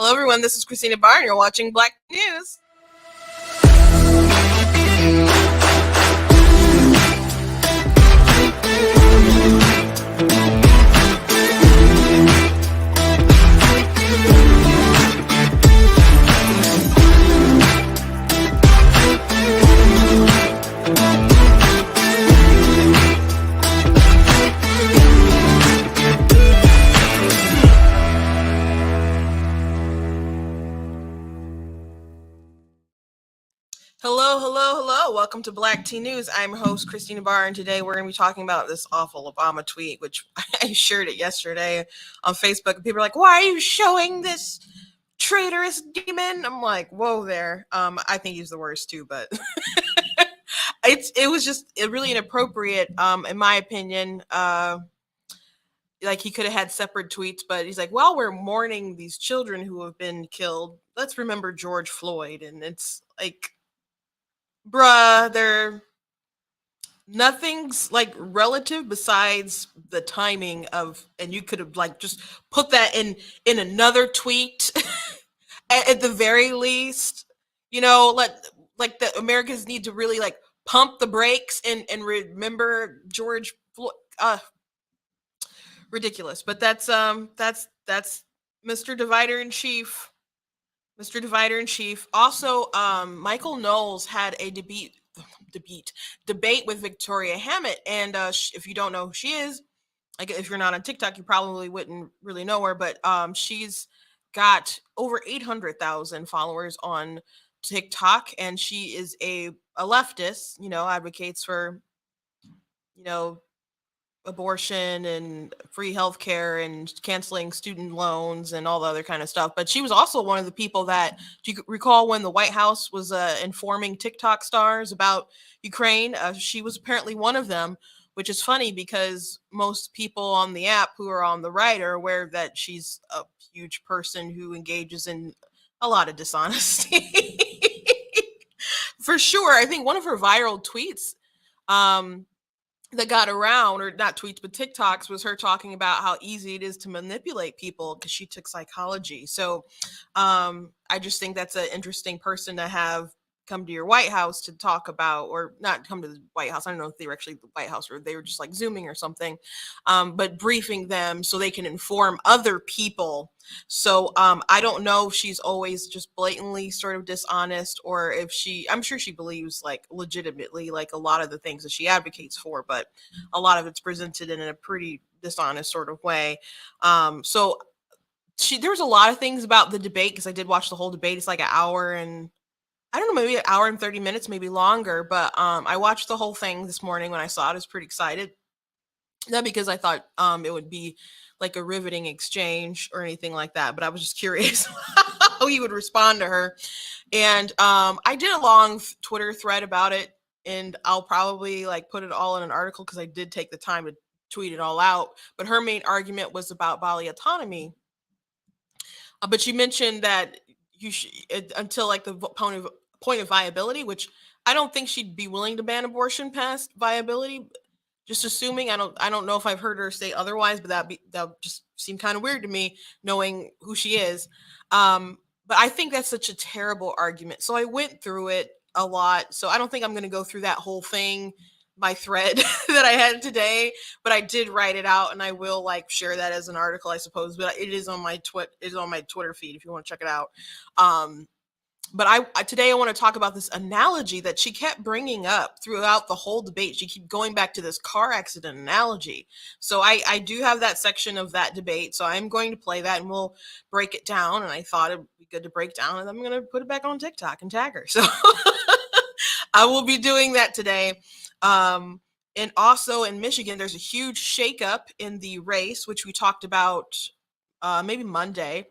Hello, everyone. This is Christina Barr, and you're watching Black News. Hello. Welcome to Black Tea News. I'm host Christina Barr, and today we're going to be talking about this awful Obama tweet, which I shared it yesterday on Facebook. And people are like, "Why are you showing this traitorous demon?" I'm like, "Whoa, there." I think he's the worst too, but it was just really inappropriate, in my opinion. Like he could have had separate tweets, but he's like, "While we're mourning these children who have been killed, let's remember George Floyd," and it's like, bruh, nothing's like relative besides the timing of, and you could have like just put that in another tweet at the very least. Like the Americans need to really like pump the brakes and remember George Floyd. Ridiculous, but that's Mr. Divider in Chief. Mr. Divider in Chief. Also, Michael Knowles had a debate with Victoria Hammett, and if you don't know who she is, like if you're not on TikTok, you probably wouldn't really know her, but she's got over 800,000 followers on TikTok, and she is a leftist. Advocates for abortion and free healthcare and canceling student loans and all the other kind of stuff. But she was also one of the people that, do you recall when the White House was informing TikTok stars about Ukraine? She was apparently one of them, which is funny because most people on the app who are on the right are aware that she's a huge person who engages in a lot of dishonesty. For sure. I think one of her viral tweets, that got around, or not tweets, but TikToks, was her talking about how easy it is to manipulate people because she took psychology. So I just think that's an interesting person to have come to your White House to talk about, or not come to the White House. I don't know if they were actually the White House or they were just like Zooming or something, but briefing them so they can inform other people. So I don't know if she's always just blatantly sort of dishonest, or if I'm sure she believes like legitimately like a lot of the things that she advocates for, but a lot of it's presented in a pretty dishonest sort of way. So there was a lot of things about the debate, because I did watch the whole debate. It's like an hour and, I don't know, maybe an hour and 30 minutes, maybe longer. But I watched the whole thing this morning when I saw it. I was pretty excited. Not because I thought it would be like a riveting exchange or anything like that, but I was just curious how he would respond to her. And I did a long Twitter thread about it, and I'll probably like put it all in an article because I did take the time to tweet it all out. But her main argument was about bodily autonomy. But she mentioned that until like the point of viability, which I don't think she'd be willing to ban abortion past viability. Just assuming. I don't know if I've heard her say otherwise, but that just seem kind of weird to me, knowing who she is. But I think that's such a terrible argument. So I went through it a lot. So I don't think I'm going to go through that whole thing, my thread that I had today, but I did write it out, and I will like share that as an article, I suppose. But it is on my Twitter feed if you want to check it out. But today I want to talk about this analogy that she kept bringing up throughout the whole debate. She kept going back to this car accident analogy. So I do have that section of that debate. So I'm going to play that and we'll break it down. And I thought it'd be good to break down, and I'm going to put it back on TikTok and tag her. So I will be doing that today. And also in Michigan, there's a huge shakeup in the race, which we talked about maybe Monday.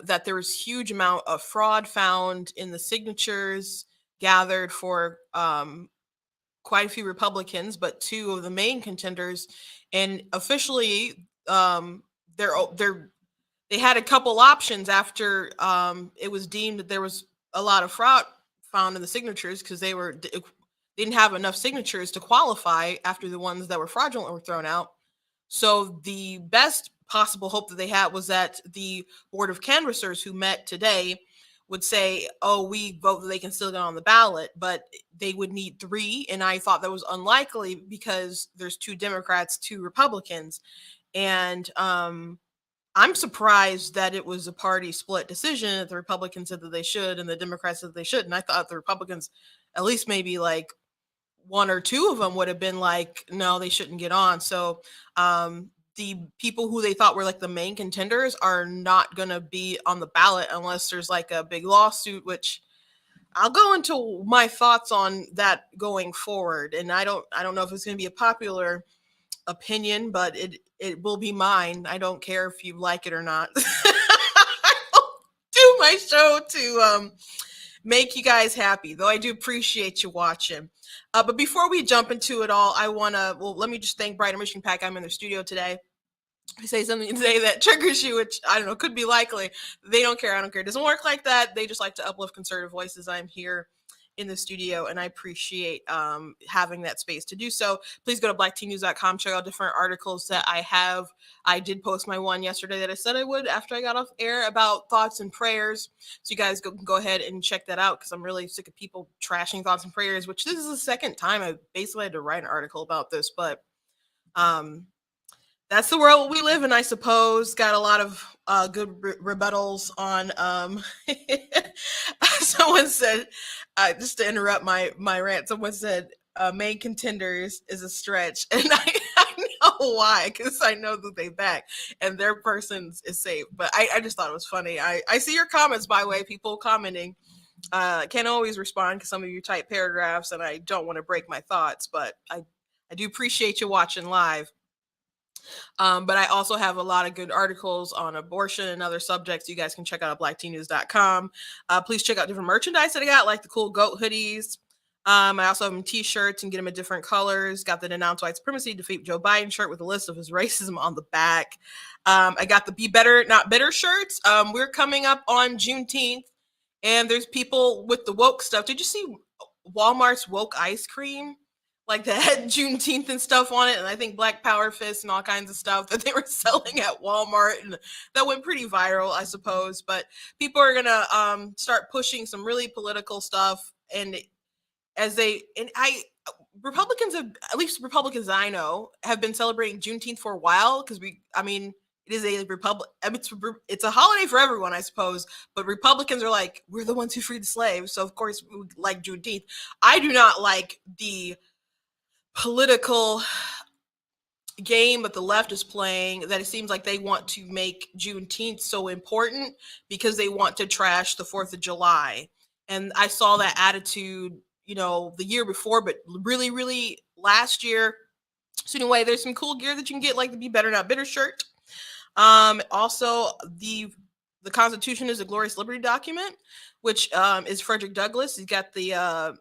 That there was huge amount of fraud found in the signatures gathered for quite a few Republicans, but two of the main contenders. And officially, they had a couple options after it was deemed that there was a lot of fraud found in the signatures, because they didn't have enough signatures to qualify after the ones that were fraudulent were thrown out. So the best possible hope that they had was that the Board of Canvassers who met today would say, oh, we vote that they can still get on the ballot, but they would need 3. And I thought that was unlikely because there's 2 Democrats, 2 Republicans. And I'm surprised that it was a party split decision, that the Republicans said that they should and the Democrats said they shouldn't. I thought the Republicans, at least maybe like 1 or 2 of them would have been like, no, they shouldn't get on. So the people who they thought were like the main contenders are not going to be on the ballot unless there's like a big lawsuit, which I'll go into my thoughts on that going forward. And I don't know if it's going to be a popular opinion, but it will be mine. I don't care if you like it or not. I don't do my show to make you guys happy, though I do appreciate you watching. But before we jump into it all, I want to, let me just thank Brighter Michigan Pack. I'm in their studio today. I say something today that triggers you, which I don't know, could be likely. They don't care. I don't care. It doesn't work like that. They just like to uplift conservative voices. I'm here in the studio, and I appreciate having that space to do so. Please go to blacktnews.com, check out different articles that I have. I did post my one yesterday that I said I would after I got off air about thoughts and prayers. So you guys go ahead and check that out, because I'm really sick of people trashing thoughts and prayers, which this is the second time I basically had to write an article about this. But that's the world we live in, I suppose. Got a lot of good rebuttals on. Someone said, just to interrupt my rant, someone said main contenders is a stretch, and I know why, because I know that they back and their person's is safe. But I just thought it was funny. I see your comments, by the way, people commenting. Can't always respond because some of you type paragraphs, and I don't want to break my thoughts, but I do appreciate you watching live. But I also have a lot of good articles on abortion and other subjects you guys can check out at blacktnews.com. Please check out different merchandise that I got, like the cool goat hoodies. I also have them t-shirts and get them in different colors. Got the Denounce White Supremacy, Defeat Joe Biden shirt with a list of his racism on the back. I got the Be Better, Not Bitter shirts. We're coming up on Juneteenth, and there's people with the woke stuff. Did you see Walmart's woke ice cream? Like that had Juneteenth and stuff on it, and I think Black Power Fist and all kinds of stuff that they were selling at Walmart, and that went pretty viral, I suppose. But people are gonna start pushing some really political stuff, and Republicans have, at least Republicans I know, have been celebrating Juneteenth for a while, because it is a republic. It's a holiday for everyone, I suppose. But Republicans are like, we're the ones who freed the slaves, so of course we like Juneteenth. I do not like the political game that the left is playing, that it seems like they want to make Juneteenth so important because they want to trash the 4th of July. And I saw that attitude, the year before, but really, really last year. So anyway, there's some cool gear that you can get, like the Be Better Not Bitter shirt. Also, the Constitution is a Glorious Liberty document, which is Frederick Douglass. He's got the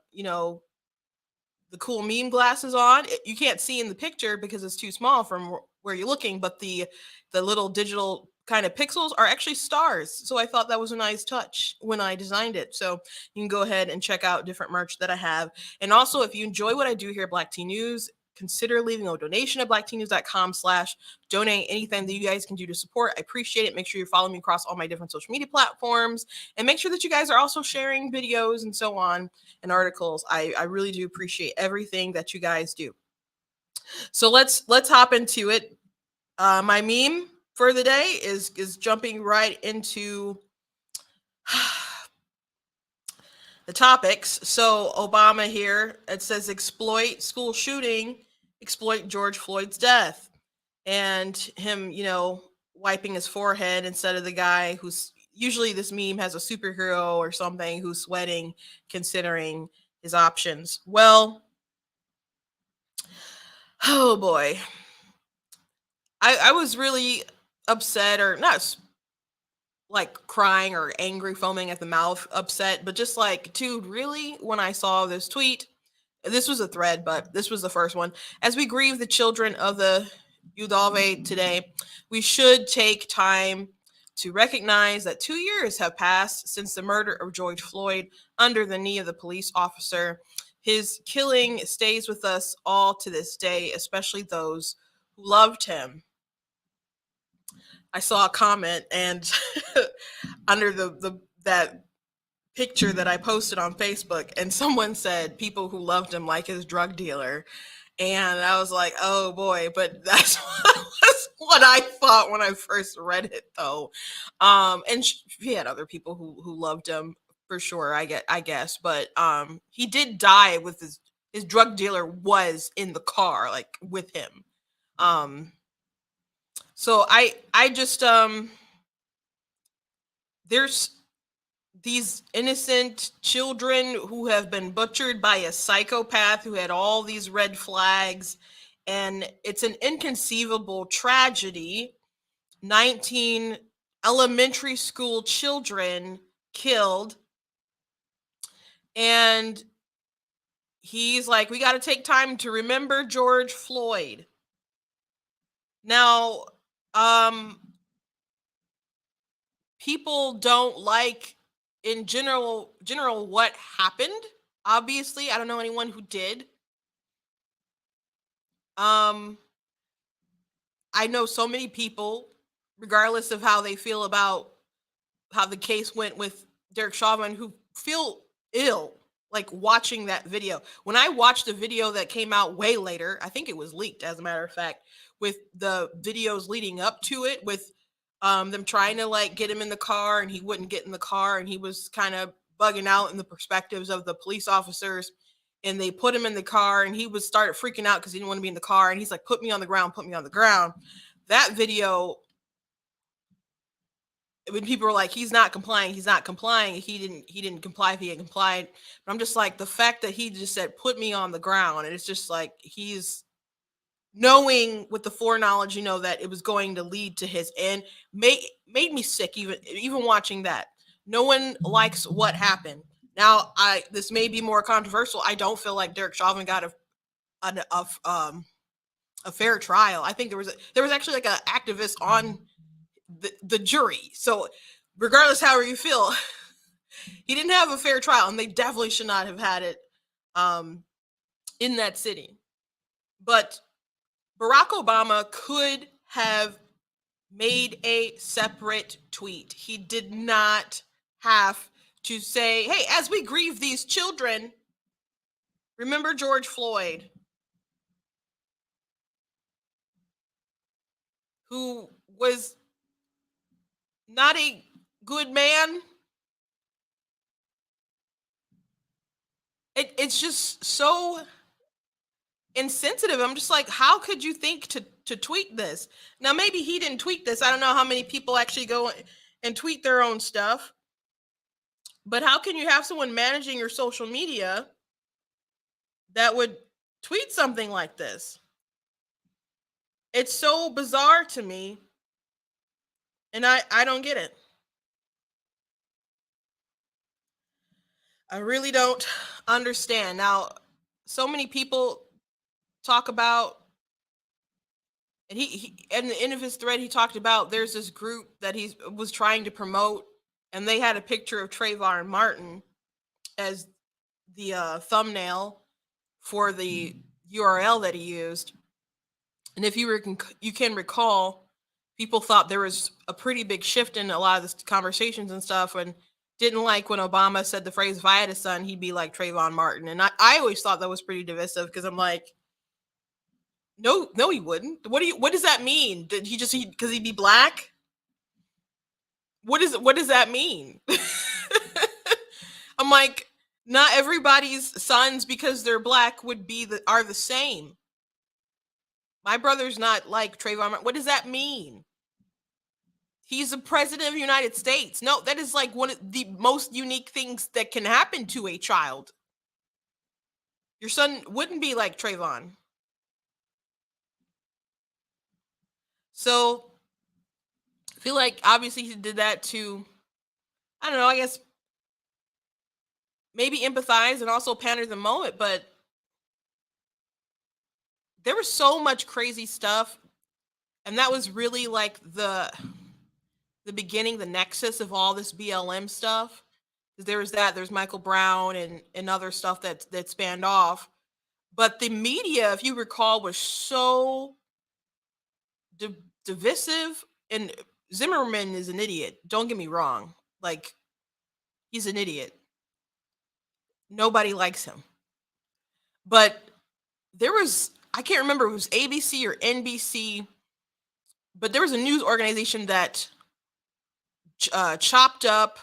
the cool meme glasses on. You can't see in the picture because it's too small from where you're looking, but the little digital kind of pixels are actually stars. So I thought that was a nice touch when I designed it. So you can go ahead and check out different merch that I have. And also, if you enjoy what I do here at Black Teen News, consider leaving a donation at blackteennews.com/donate. Anything that you guys can do to support, I appreciate it. Make sure you follow me across all my different social media platforms, and make sure that you guys are also sharing videos and so on, and articles. I really do appreciate everything that you guys do. So let's hop into it. My meme for the day is jumping right into the topics. So Obama here, it says exploit school shooting, exploit George Floyd's death, and him, wiping his forehead instead of the guy who's usually, this meme has a superhero or something who's sweating, considering his options. Well, oh boy. I was really upset, or not like crying or angry, foaming at the mouth, upset, but just like, dude, really? When I saw this tweet, this was a thread, but this was the first one. As we grieve the children of the Uvalde today, we should take time to recognize that 2 years have passed since the murder of George Floyd under the knee of the police officer. His killing stays with us all to this day, especially those who loved him. I saw a comment and under the that picture that I posted on Facebook, and someone said people who loved him like his drug dealer. And I was like, oh boy, but that's what I thought when I first read it, though. And he had other people who loved him for sure. I guess, but he did die with his drug dealer was in the car, like with him. Um, so I just there's these innocent children who have been butchered by a psychopath who had all these red flags, and it's an inconceivable tragedy. 19 elementary school children killed, and he's like, we got to take time to remember George Floyd. Now, um people don't like, in general what happened. Obviously, I don't know anyone who did. um I know so many people, regardless of how they feel about how the case went with Derek Chauvin, who feel ill like watching that video. When I watched the video that came out way later, I think it was leaked, as a matter of fact, with the videos leading up to it, with them trying to like get him in the car, and he wouldn't get in the car, and he was kind of bugging out in the perspectives of the police officers, and they put him in the car, and he was started freaking out because he didn't want to be in the car, and he's like, put me on the ground, put me on the ground. That video, when people were like, he's not complying, he didn't comply if he had complied. But I'm just like, the fact that he just said, put me on the ground, and it's just like, he's knowing with the foreknowledge, that it was going to lead to his end, made me sick, even watching that. No one likes what happened. Now, this may be more controversial. I don't feel like Derek Chauvin got a fair trial. I think there was actually like an activist on the jury. So regardless however you feel, he didn't have a fair trial, and they definitely should not have had it in that city. But Barack Obama could have made a separate tweet. He did not have to say, hey, as we grieve these children, remember George Floyd, who was not a good man. It's just so insensitive. I'm just like, how could you think to tweet this? Now, maybe he didn't tweet this. I don't know how many people actually go and tweet their own stuff. But how can you have someone managing your social media that would tweet something like this? It's so bizarre to me, and I don't get it. I really don't understand. Now, so many people talk about, and he at the end of his thread, he talked about there's this group that he was trying to promote, and they had a picture of Trayvon Martin as the thumbnail for the URL that he used. And if you can recall, people thought there was a pretty big shift in a lot of the conversations and stuff, and didn't like when Obama said the phrase, if I had a son, he'd be like Trayvon Martin. And I always thought that was pretty divisive, because I'm like, no, he wouldn't. What does that mean? Did he just, because he'd be black? What does that mean? I'm like, not everybody's sons, because they're black, are the same. My brother's not like Trayvon Martin. What does that mean? He's the president of the United States. No, that is like one of the most unique things that can happen to a child. Your son wouldn't be like Trayvon. So I feel like obviously he did that to, I don't know, I guess maybe empathize and also pander the moment. But there was so much crazy stuff, and that was really like the beginning, the nexus of all this BLM stuff. There's Michael Brown and other stuff that spanned off. But the media, if you recall, was so divisive, and Zimmerman is an idiot. Don't get me wrong. Like, he's an idiot. Nobody likes him. But there was, I can't remember if it was ABC or NBC, but there was a news organization that chopped up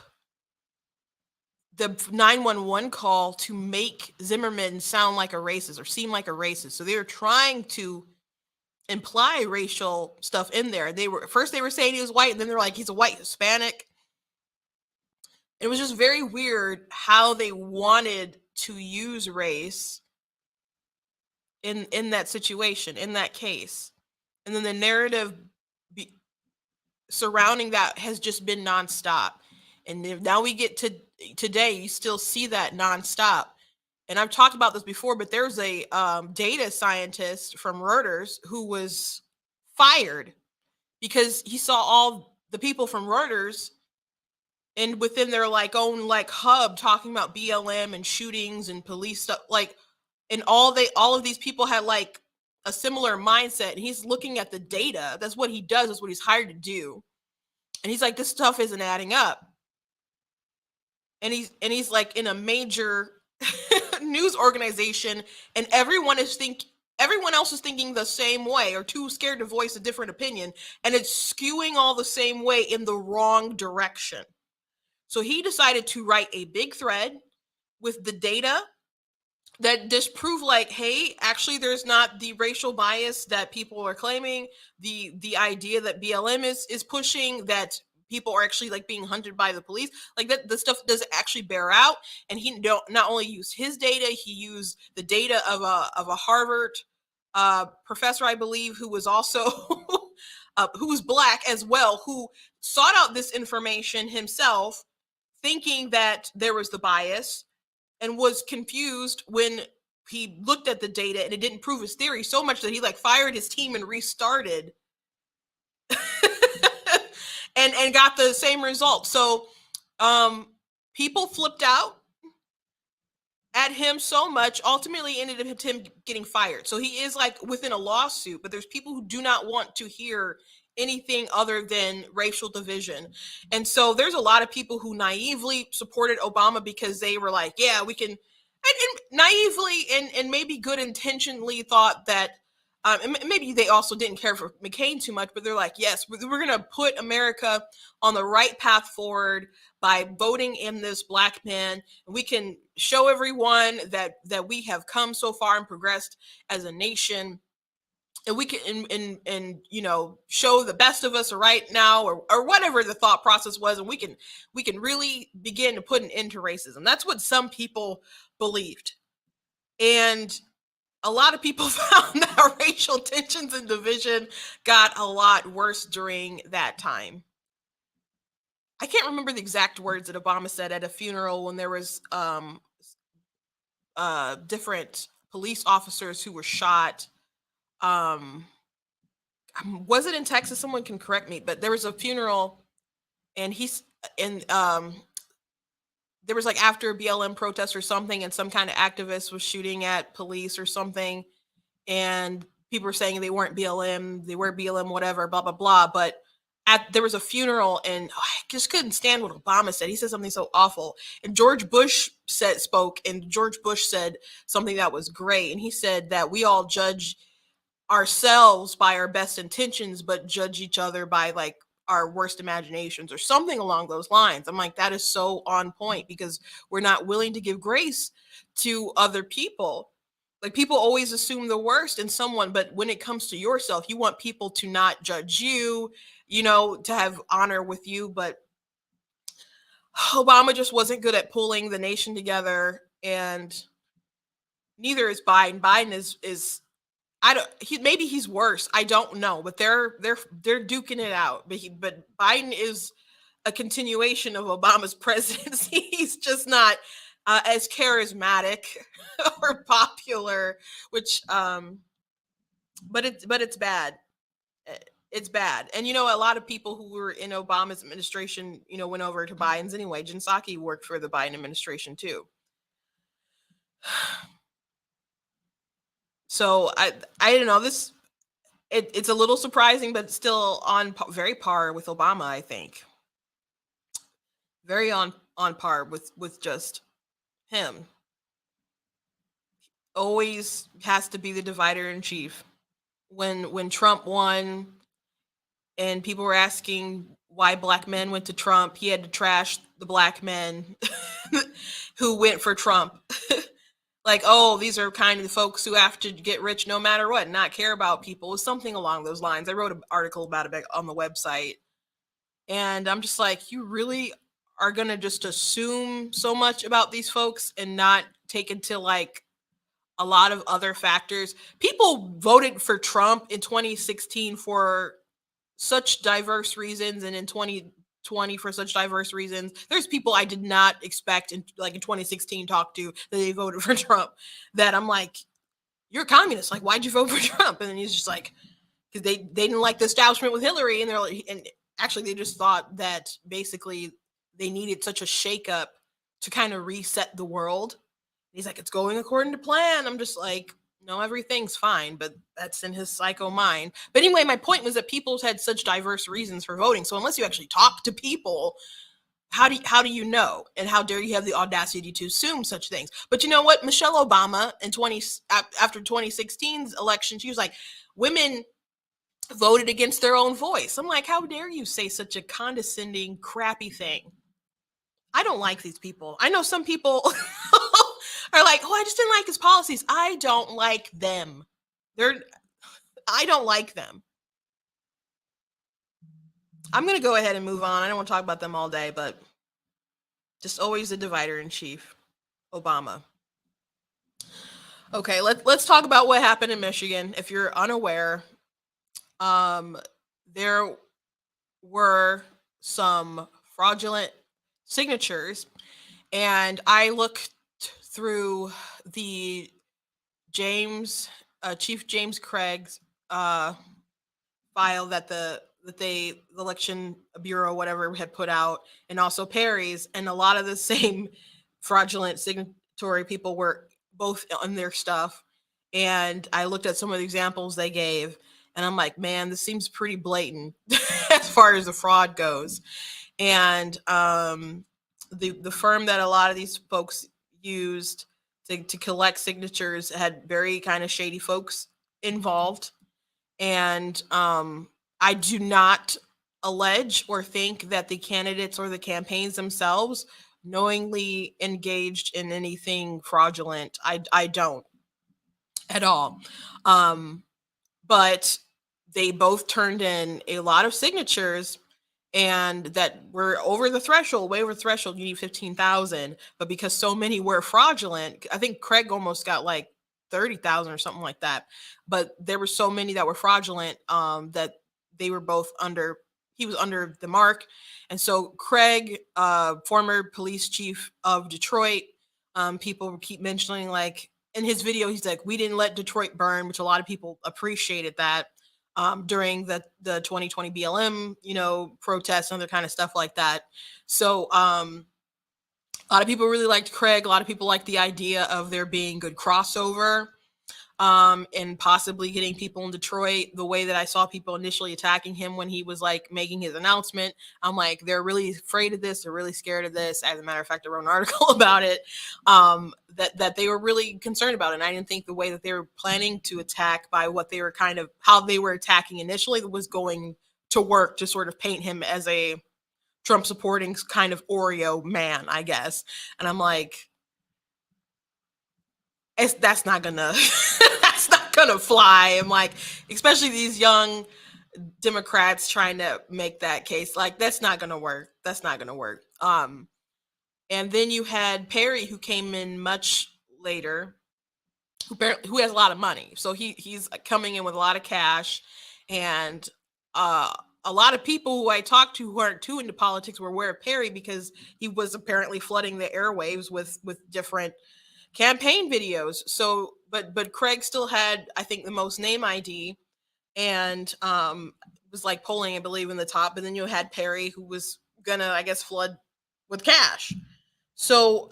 the 911 call to make Zimmerman sound like a racist or seem like a racist. So they were trying to imply racial stuff in there. They were saying he was white, and then they're like, he's a white Hispanic. It was just very weird how they wanted to use race in that situation, in that case. And then the narrative surrounding that has just been nonstop. And now we get to today, you still see that nonstop. And I've talked about this before, but there's a data scientist from Reuters who was fired because he saw all the people from Reuters and within their like own like hub talking about BLM and shootings and police stuff, like, and all of these people had like a similar mindset, and he's looking at the data. That's what he does. That's what he's hired to do. And he's like, this stuff isn't adding up. And he's like in a major news organization, and everyone else is thinking the same way or too scared to voice a different opinion, and it's skewing all the same way in the wrong direction. So he decided to write a big thread with the data that disprove, like, hey, actually there's not the racial bias that people are claiming, the idea that BLM is pushing, that people are actually like being hunted by the police, like that the stuff doesn't actually bear out. And he not only used his data, he used the data of a Harvard professor, I believe, who was also who was black as well, who sought out this information himself, thinking that there was the bias, and was confused when he looked at the data and it didn't prove his theory, so much that he like fired his team and restarted and got the same result. So people flipped out at him so much, ultimately ended up him getting fired. So he is like within a lawsuit, but there's people who do not want to hear anything other than racial division. And so there's a lot of people who naively supported Obama because they were like, yeah, we can, and naively and maybe good intentionally thought that, and maybe they also didn't care for McCain too much, but they're like, yes, we're going to put America on the right path forward by voting in this black man. And we can show everyone that we have come so far and progressed as a nation, and we can and you know, show the best of us right now, or whatever the thought process was, and we can really begin to put an end to racism. That's what some people believed. And a lot of people found that racial tensions and division got a lot worse during that time. I can't remember the exact words that Obama said at a funeral when there was different police officers who were shot. Was it in Texas? Someone can correct me, but there was a funeral, and there was like after a BLM protest or something, and some kind of activist was shooting at police or something, and people were saying they weren't BLM, whatever, blah blah blah. But there was a funeral, and I just couldn't stand what Obama said. He said something so awful, and George Bush spoke, and George Bush said something that was great, and he said that we all judge ourselves by our best intentions, but judge each other by like our worst imaginations, or something along those lines. I'm like, that is so on point, because we're not willing to give grace to other people. Like, people always assume the worst in someone, but when it comes to yourself, you want people to not judge you, you know, to have honor with you. But Obama just wasn't good at pulling the nation together, and neither is Biden. Biden is maybe he's worse. I don't know, but they're duking it out. But Biden is a continuation of Obama's presidency. He's just not as charismatic or popular, which but it's bad. It's bad. And you know, a lot of people who were in Obama's administration, you know, went over to Biden's anyway. Jen Psaki worked for the Biden administration too. So I don't know, this It's a little surprising, but still very par with Obama. I think very on par with just him. Always has to be the divider in chief. When Trump won and people were asking why black men went to Trump, he had to trash the black men who went for Trump. Like, oh, these are kind of the folks who have to get rich no matter what, not care about people. It was something along those lines. I wrote an article about it on the website. And I'm just like, you really are going to just assume so much about these folks and not take into like a lot of other factors. People voted for Trump in 2016 for such diverse reasons, and in 2020 for such diverse reasons. There's people I did not expect in 2016 talk to that they voted for Trump, that I'm like, you're a communist, like why'd you vote for Trump? And then he's just like, because they didn't like the establishment with Hillary, and they're like, and actually they just thought that basically they needed such a shakeup to kind of reset the world. He's like, it's going according to plan. I'm just like, no, everything's fine, but that's in his psycho mind. But anyway, my point was that people's had such diverse reasons for voting. So unless you actually talk to people, how do you know? And how dare you have the audacity to assume such things? But you know what? Michelle Obama after 2016's election, she was like, women voted against their own voice. I'm like, how dare you say such a condescending, crappy thing? I don't like these people. I know some people are like, oh, I just didn't like his policies. I don't like them. I don't like them. I'm going to go ahead and move on. I don't want to talk about them all day, but just always the divider in chief, Obama. Okay, let's talk about what happened in Michigan. If you're unaware, there were some fraudulent signatures, and I looked through the Chief James Craig's file that the election bureau whatever had put out, and also Perry's, and a lot of the same fraudulent signatory people were both on their stuff. And I looked at some of the examples they gave, and I'm like, man, this seems pretty blatant as far as the fraud goes. And the firm that a lot of these folks used to collect signatures had very kind of shady folks involved. And I do not allege or think that the candidates or the campaigns themselves knowingly engaged in anything fraudulent. I don't at all. But they both turned in a lot of signatures, and that were over the threshold, way over the threshold. You need 15,000, but because so many were fraudulent, I think Craig almost got like 30,000 or something like that. But there were so many that were fraudulent that they were both under. He was under the mark, and so Craig, former police chief of Detroit, people keep mentioning, like in his video, he's like, "We didn't let Detroit burn," which a lot of people appreciated that. During the 2020 BLM, protests and other kind of stuff like that. So a lot of people really liked Craig. A lot of people liked the idea of there being good crossover, and possibly getting people in Detroit. The way that I saw people initially attacking him when he was like making his announcement, I'm like, they're really afraid of this. They're really scared of this. As a matter of fact, I wrote an article about it, that they were really concerned about it. And I didn't think the way that they were planning to attack, by what they were how they were attacking initially, was going to work to sort of paint him as a Trump supporting kind of Oreo man, I guess. And I'm like, that's not gonna that's not gonna fly. I'm like, especially these young Democrats trying to make that case, like that's not gonna work. That's not gonna work. And then you had Perry, who came in much later, who has a lot of money. So he's coming in with a lot of cash, and a lot of people who I talked to who aren't too into politics were aware of Perry because he was apparently flooding the airwaves with different campaign videos. So, but Craig still had, I think, the most name ID, and was like polling, I believe, in the top. But then you had Perry, who was gonna, I guess, flood with cash. So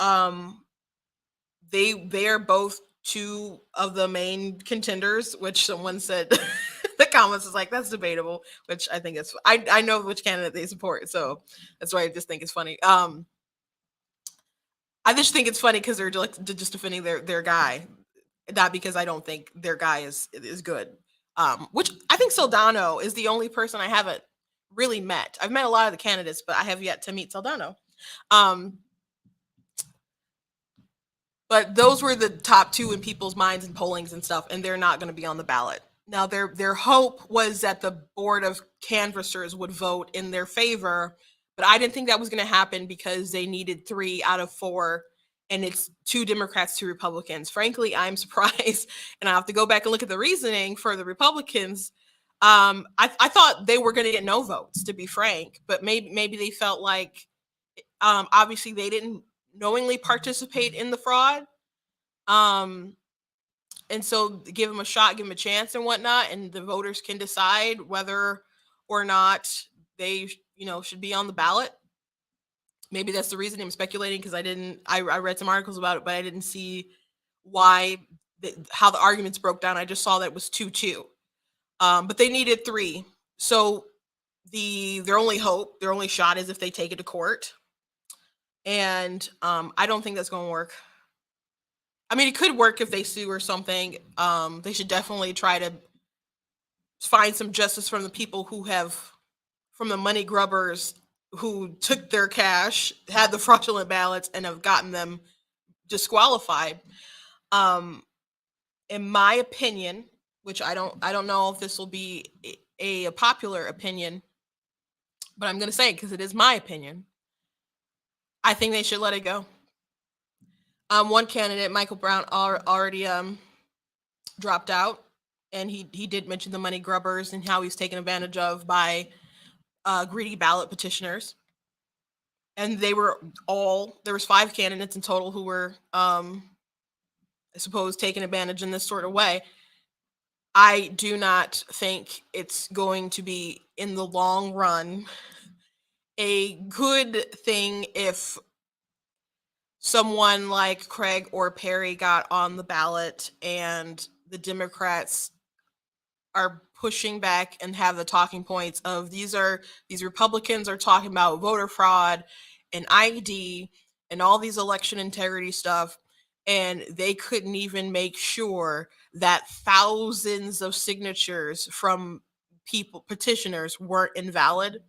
they are both two of the main contenders, which someone said that comments is like, that's debatable, which I think is, I know which candidate they support, so that's why I just think it's funny. I just think it's funny because they're like just defending their guy, not because I don't think their guy is good. Which I think Soldano is the only person I haven't really met. I've met a lot of the candidates, but I have yet to meet Soldano. Um, but those were the top two in people's minds and pollings and stuff, and they're not going to be on the ballot. Now, their hope was that the board of canvassers would vote in their favor, but I didn't think that was going to happen because they needed 3 out of 4, and it's 2 Democrats, 2 Republicans. Frankly, I'm surprised, and I have to go back and look at the reasoning for the Republicans. I thought they were going to get no votes, to be frank, but maybe they felt like, obviously they didn't knowingly participate in the fraud. And so give them a shot, give them a chance and whatnot, and the voters can decide whether or not they, should be on the ballot. Maybe that's the reason. I'm speculating because I read some articles about it, but I didn't see why, how the arguments broke down. I just saw that it was 2-2. But they needed 3. So their only hope, their only shot is if they take it to court. And I don't think that's going to work. I mean, it could work if they sue or something. They should definitely try to find some justice from the people from the money grubbers who took their cash, had the fraudulent ballots, and have gotten them disqualified. In my opinion, which I don't know if this will be a popular opinion, but I'm going to say it because it is my opinion. I think they should let it go. One candidate, Michael Brown, already dropped out, and he did mention the money grubbers and how he's taken advantage of by greedy ballot petitioners. And there was 5 candidates in total who were, I suppose, taken advantage in this sort of way. I do not think it's going to be, in the long run, a good thing if someone like Craig or Perry got on the ballot and the Democrats are pushing back and have the talking points of these Republicans are talking about voter fraud and ID and all these election integrity stuff, and they couldn't even make sure that thousands of signatures from petitioners weren't invalid.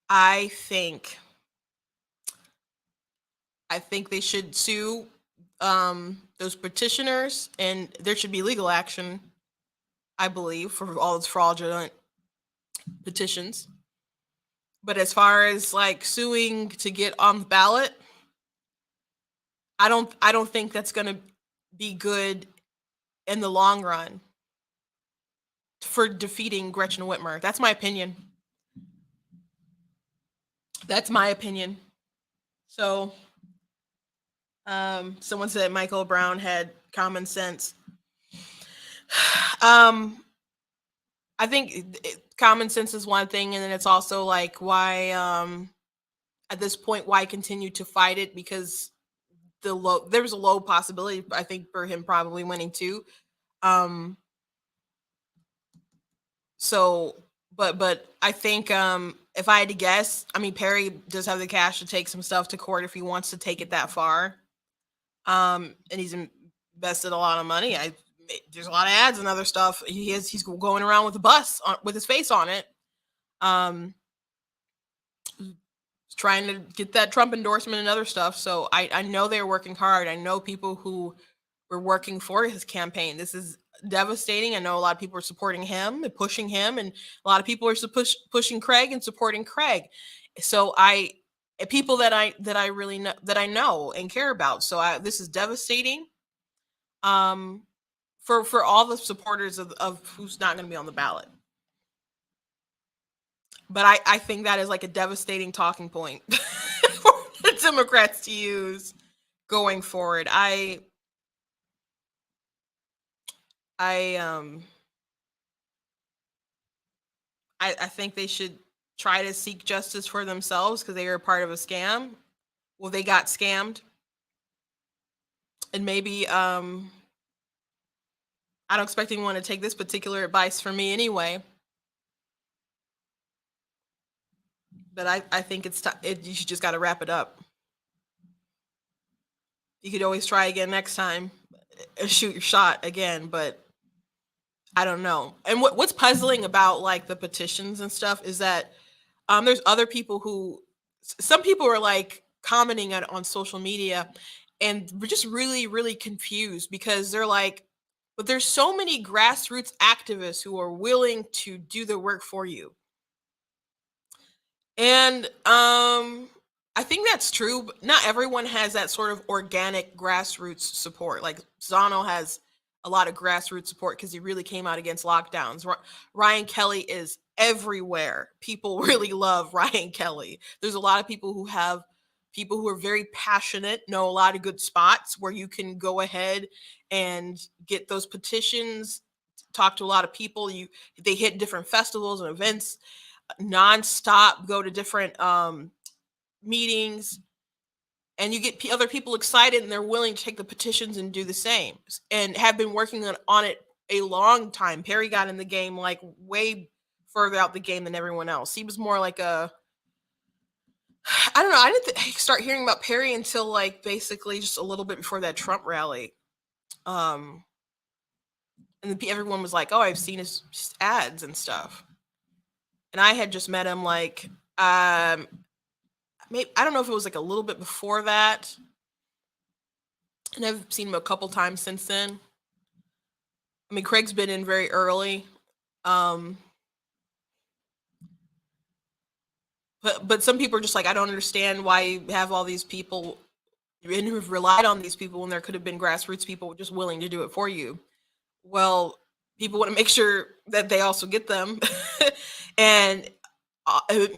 I think they should sue those petitioners, and there should be legal action, I believe, for all those fraudulent petitions. But as far as like suing to get on the ballot, I don't think that's going to be good in the long run for defeating Gretchen Whitmer. That's my opinion. So someone said Michael Brown had common sense. I think common sense is one thing, and then it's also like, why at this point, why continue to fight it? Because there was a low possibility, I think, for him probably winning too. So but I think if I had to guess, I mean, Perry does have the cash to take some stuff to court if he wants to take it that far. And he's invested a lot of money. There's a lot of ads and other stuff. He's going around with a bus with his face on it. Trying to get that Trump endorsement and other stuff. So I know they're working hard. I know people who were working for his campaign. This is devastating. I know a lot of people are supporting him and pushing him, and a lot of people are pushing Craig and supporting Craig. So people that I really know, that I know and care about. So this is devastating. For all the supporters of who's not going to be on the ballot. But I think that is like a devastating talking point for the Democrats to use going forward. I think they should try to seek justice for themselves because they are part of a scam. Well, they got scammed. And maybe I don't expect anyone to take this particular advice from me anyway. But I think it's time. You should just got to wrap it up. You could always try again next time, shoot your shot again. But I don't know. And what's puzzling about like the petitions and stuff is that there's other people who, some people are like commenting on social media, and we're just really really confused because they're like, but there's so many grassroots activists who are willing to do the work for you. And I think that's true, but not everyone has that sort of organic grassroots support. Like Zano has a lot of grassroots support because he really came out against lockdowns. Ryan Kelly is everywhere. People really love Ryan Kelly. There's a lot of people who have people who are very passionate, know a lot of good spots where you can go ahead and get those petitions, talk to a lot of people. They hit different festivals and events nonstop, go to different meetings, and you get other people excited and they're willing to take the petitions and do the same, and have been working on it a long time. Perry got in the game like way further out the game than everyone else. He was more like a, I don't know. I didn't start hearing about Perry until like basically just a little bit before that Trump rally. And then everyone was like, "Oh, I've seen his ads and stuff." And I had just met him like maybe, I don't know if it was like a little bit before that, and I've seen him a couple times since then. I mean, Craig's been in very early, um, but some people are just like, I don't understand why you have all these people and who've relied on these people when there could have been grassroots people just willing to do it for you. Well, people want to make sure that they also get them, and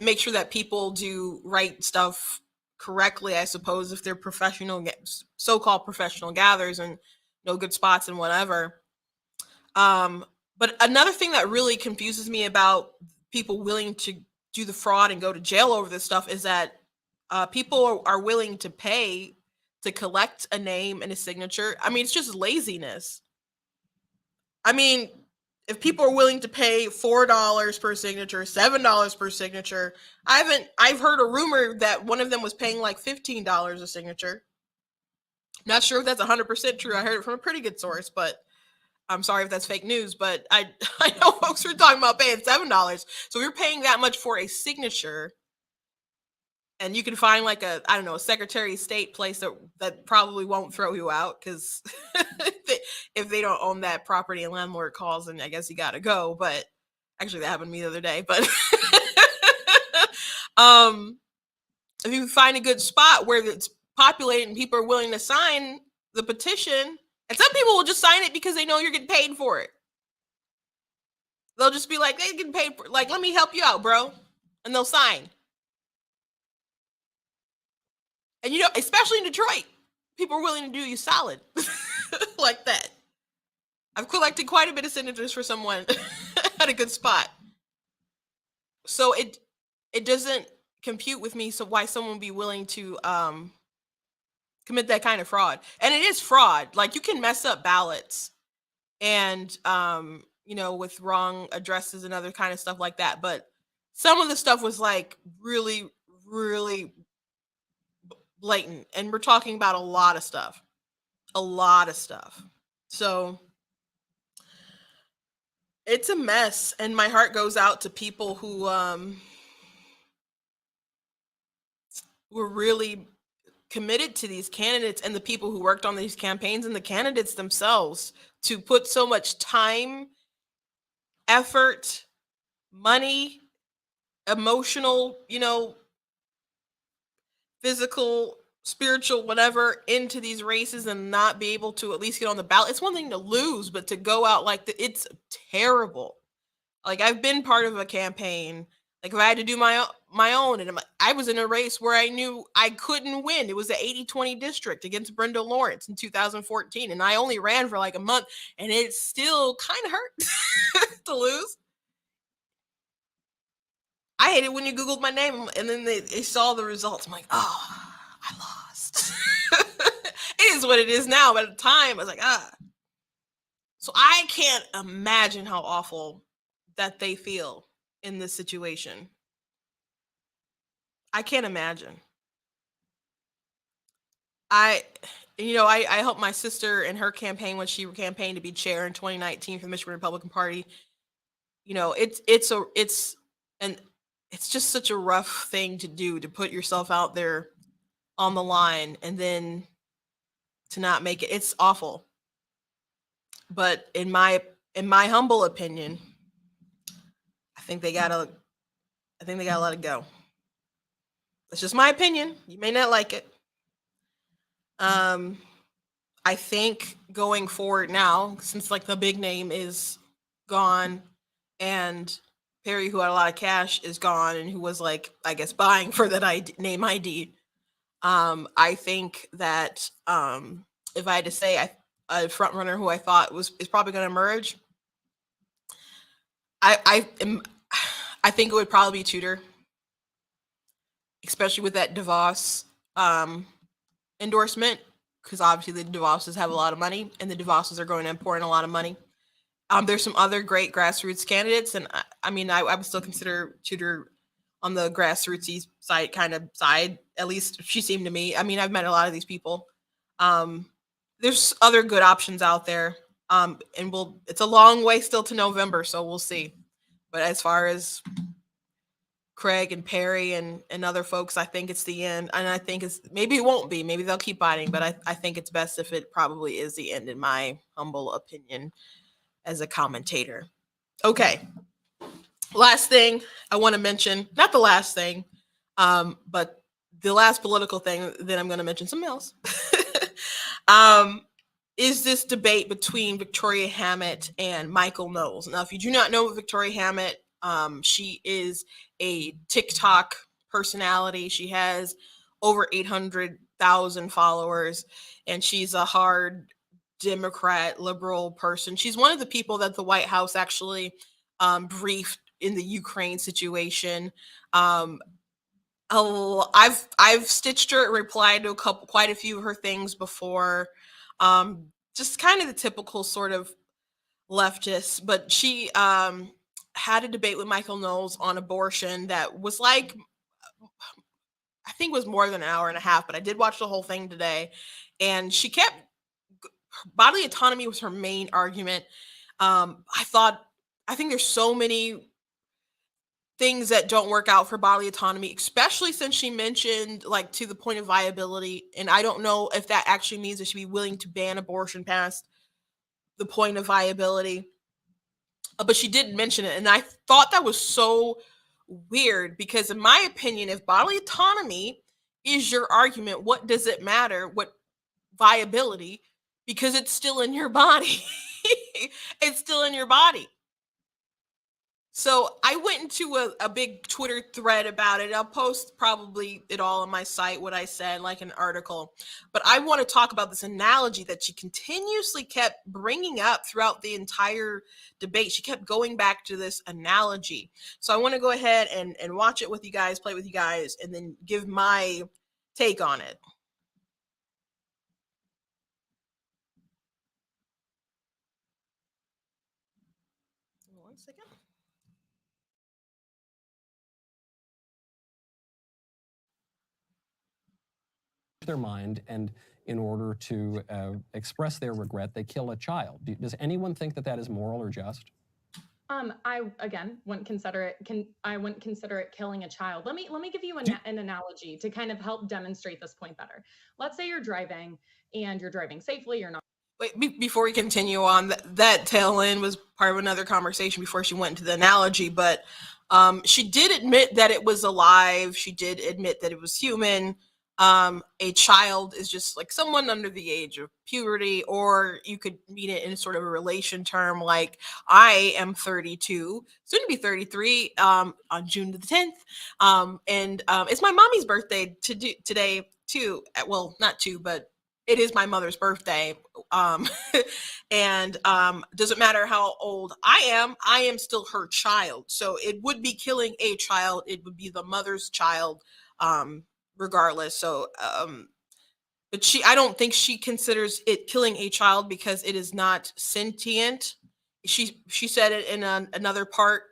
make sure that people do right stuff correctly, I suppose, if they're professional, so-called professional gatherers and know good spots and whatever. But another thing that really confuses me about people willing to do the fraud and go to jail over this stuff is that people are willing to pay to collect a name and a signature. I mean, it's just laziness. I mean, if people are willing to pay $4 per signature, $7 per signature, I've heard a rumor that one of them was paying like $15 a signature. Not sure if that's 100% true. I heard it from a pretty good source, but I'm sorry if that's fake news, but I know folks were talking about paying $7. So if you're paying that much for a signature, and you can find like a, I don't know, a Secretary of State place that probably won't throw you out because if they don't own that property and landlord calls, and I guess you gotta go. But actually that happened to me the other day. But if you find a good spot where it's populated and people are willing to sign the petition, and some people will just sign it because they know you're getting paid for it. They'll just be like, they getting paid for, like, let me help you out, bro. And they'll sign. And especially in Detroit, people are willing to do you solid like that. I've collected quite a bit of signatures for someone at a good spot. So it doesn't compute with me, so why someone would be willing to commit that kind of fraud. And it is fraud. Like, you can mess up ballots and with wrong addresses and other kind of stuff like that. But some of the stuff was like really, really blatant, and we're talking about a lot of stuff. So it's a mess, and my heart goes out to people who were really committed to these candidates, and the people who worked on these campaigns, and the candidates themselves, to put so much time, effort, money, emotional, physical, spiritual, whatever, into these races and not be able to at least get on the ballot. It's one thing to lose, but to go out like it's terrible. Like, I've been part of a campaign. Like, if I had to do my own, and I was in a race where I knew I couldn't win. It was the 80-20 district against Brenda Lawrence in 2014, and I only ran for like a month, and it still kind of hurt to lose. I hate it when you Googled my name and then they saw the results. I'm like, oh, I lost. It is what it is now, but at the time, I was like, ah. So I can't imagine how awful that they feel in this situation. I can't imagine. I I helped my sister in her campaign when she campaigned to be chair in 2019 for the Michigan Republican Party. It's and it's just such a rough thing to do, to put yourself out there on the line and then to not make it. It's awful. But in my humble opinion, I think they gotta I think they gotta let it go. That's just my opinion. You may not like it. Um, I think going forward now, since like the big name is gone and Perry, who had a lot of cash, is gone, and who was like, I guess, buying for that name ID. I think that if I had to say a front runner who I thought is probably going to emerge, I think it would probably be Tudor, especially with that DeVos endorsement, because obviously the DeVosses have a lot of money, and the DeVosses are going to pour in a lot of money. There's some other great grassroots candidates, and I would still consider Tudor on the grassrootsy side. At least she seemed to me. I mean, I've met a lot of these people. There's other good options out there, and it's a long way still to November, so we'll see. But as far as Craig and Perry and other folks, I think it's the end, and I think maybe it won't be. Maybe they'll keep fighting, but I think it's best if it probably is the end, in my humble opinion, as a commentator. Okay. Last thing I want to mention, not the last thing, but the last political thing, then I'm going to mention something else. Is this debate between Victoria Hammett and Michael Knowles. Now, if you do not know Victoria Hammett, she is a TikTok personality. She has over 800,000 followers, and she's a hard Democrat, liberal person. She's one of the people that the White House actually briefed in the Ukraine situation. I've stitched her and replied to quite a few of her things before. Just kind of the typical sort of leftist, but she had a debate with Michael Knowles on abortion that was like, I think it was more than an hour and a half, but I did watch the whole thing today, and she kept bodily autonomy was her main argument. I think there's so many things that don't work out for bodily autonomy, especially since she mentioned like to the point of viability. And I don't know if that actually means that she'd be willing to ban abortion past the point of viability. But she didn't mention it. And I thought that was so weird because, in my opinion, if bodily autonomy is your argument, what does it matter? What viability? Because it's still in your body. It's still in your body. So I went into a big Twitter thread about it. I'll post probably it all on my site, what I said, like an article. But I want to talk about this analogy that she continuously kept bringing up throughout the entire debate. She kept going back to this analogy. So I want to go ahead and watch it with you guys, play with you guys, and then give my take on it. One second. Their mind, and in order to express their regret, they kill a child. Does anyone think that that is moral or just? I again wouldn't consider it. I wouldn't consider it killing a child. Let me give you an analogy to kind of help demonstrate this point better. Let's say you're driving and you're driving safely. You're not. Wait, before we continue on, that tail end was part of another conversation before she went into the analogy, but she did admit that it was alive. She did admit that it was human. A child is just like someone under the age of puberty, or you could mean it in sort of a relation term, like I am 32, soon to be 33 on June the 10th. And it's my mommy's birthday today too. Well, not two, but it is my mother's birthday. And doesn't matter how old I am still her child. So it would be killing a child. It would be the mother's child, regardless. So but I don't think she considers it killing a child because it is not sentient. She said it in another part,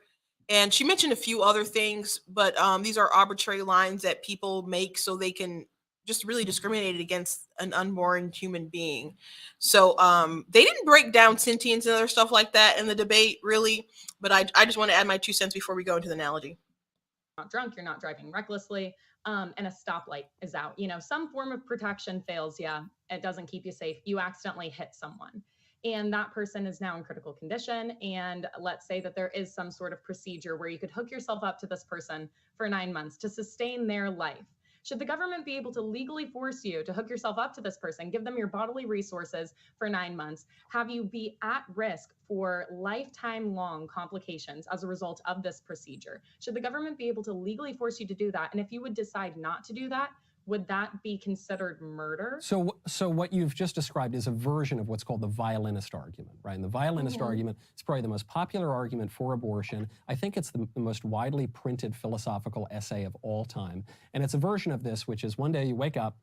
and she mentioned a few other things, but these are arbitrary lines that people make so they can just really discriminate against an unborn human being. So they didn't break down sentience and other stuff like that in the debate, really. But I just want to add my 2 cents before we go into the analogy. Not drunk, you're not driving recklessly, and a stoplight is out. Some form of protection fails you. It doesn't keep you safe. You accidentally hit someone, and that person is now in critical condition. And let's say that there is some sort of procedure where you could hook yourself up to this person for 9 months to sustain their life. Should the government be able to legally force you to hook yourself up to this person, give them your bodily resources for 9 months, have you be at risk for lifetime long complications as a result of this procedure? Should the government be able to legally force you to do that? And if you would decide not to do that, would that be considered murder? So what you've just described is a version of what's called the violinist argument, right? And the violinist argument is probably the most popular argument for abortion. I think it's the most widely printed philosophical essay of all time. And it's a version of this, which is one day you wake up,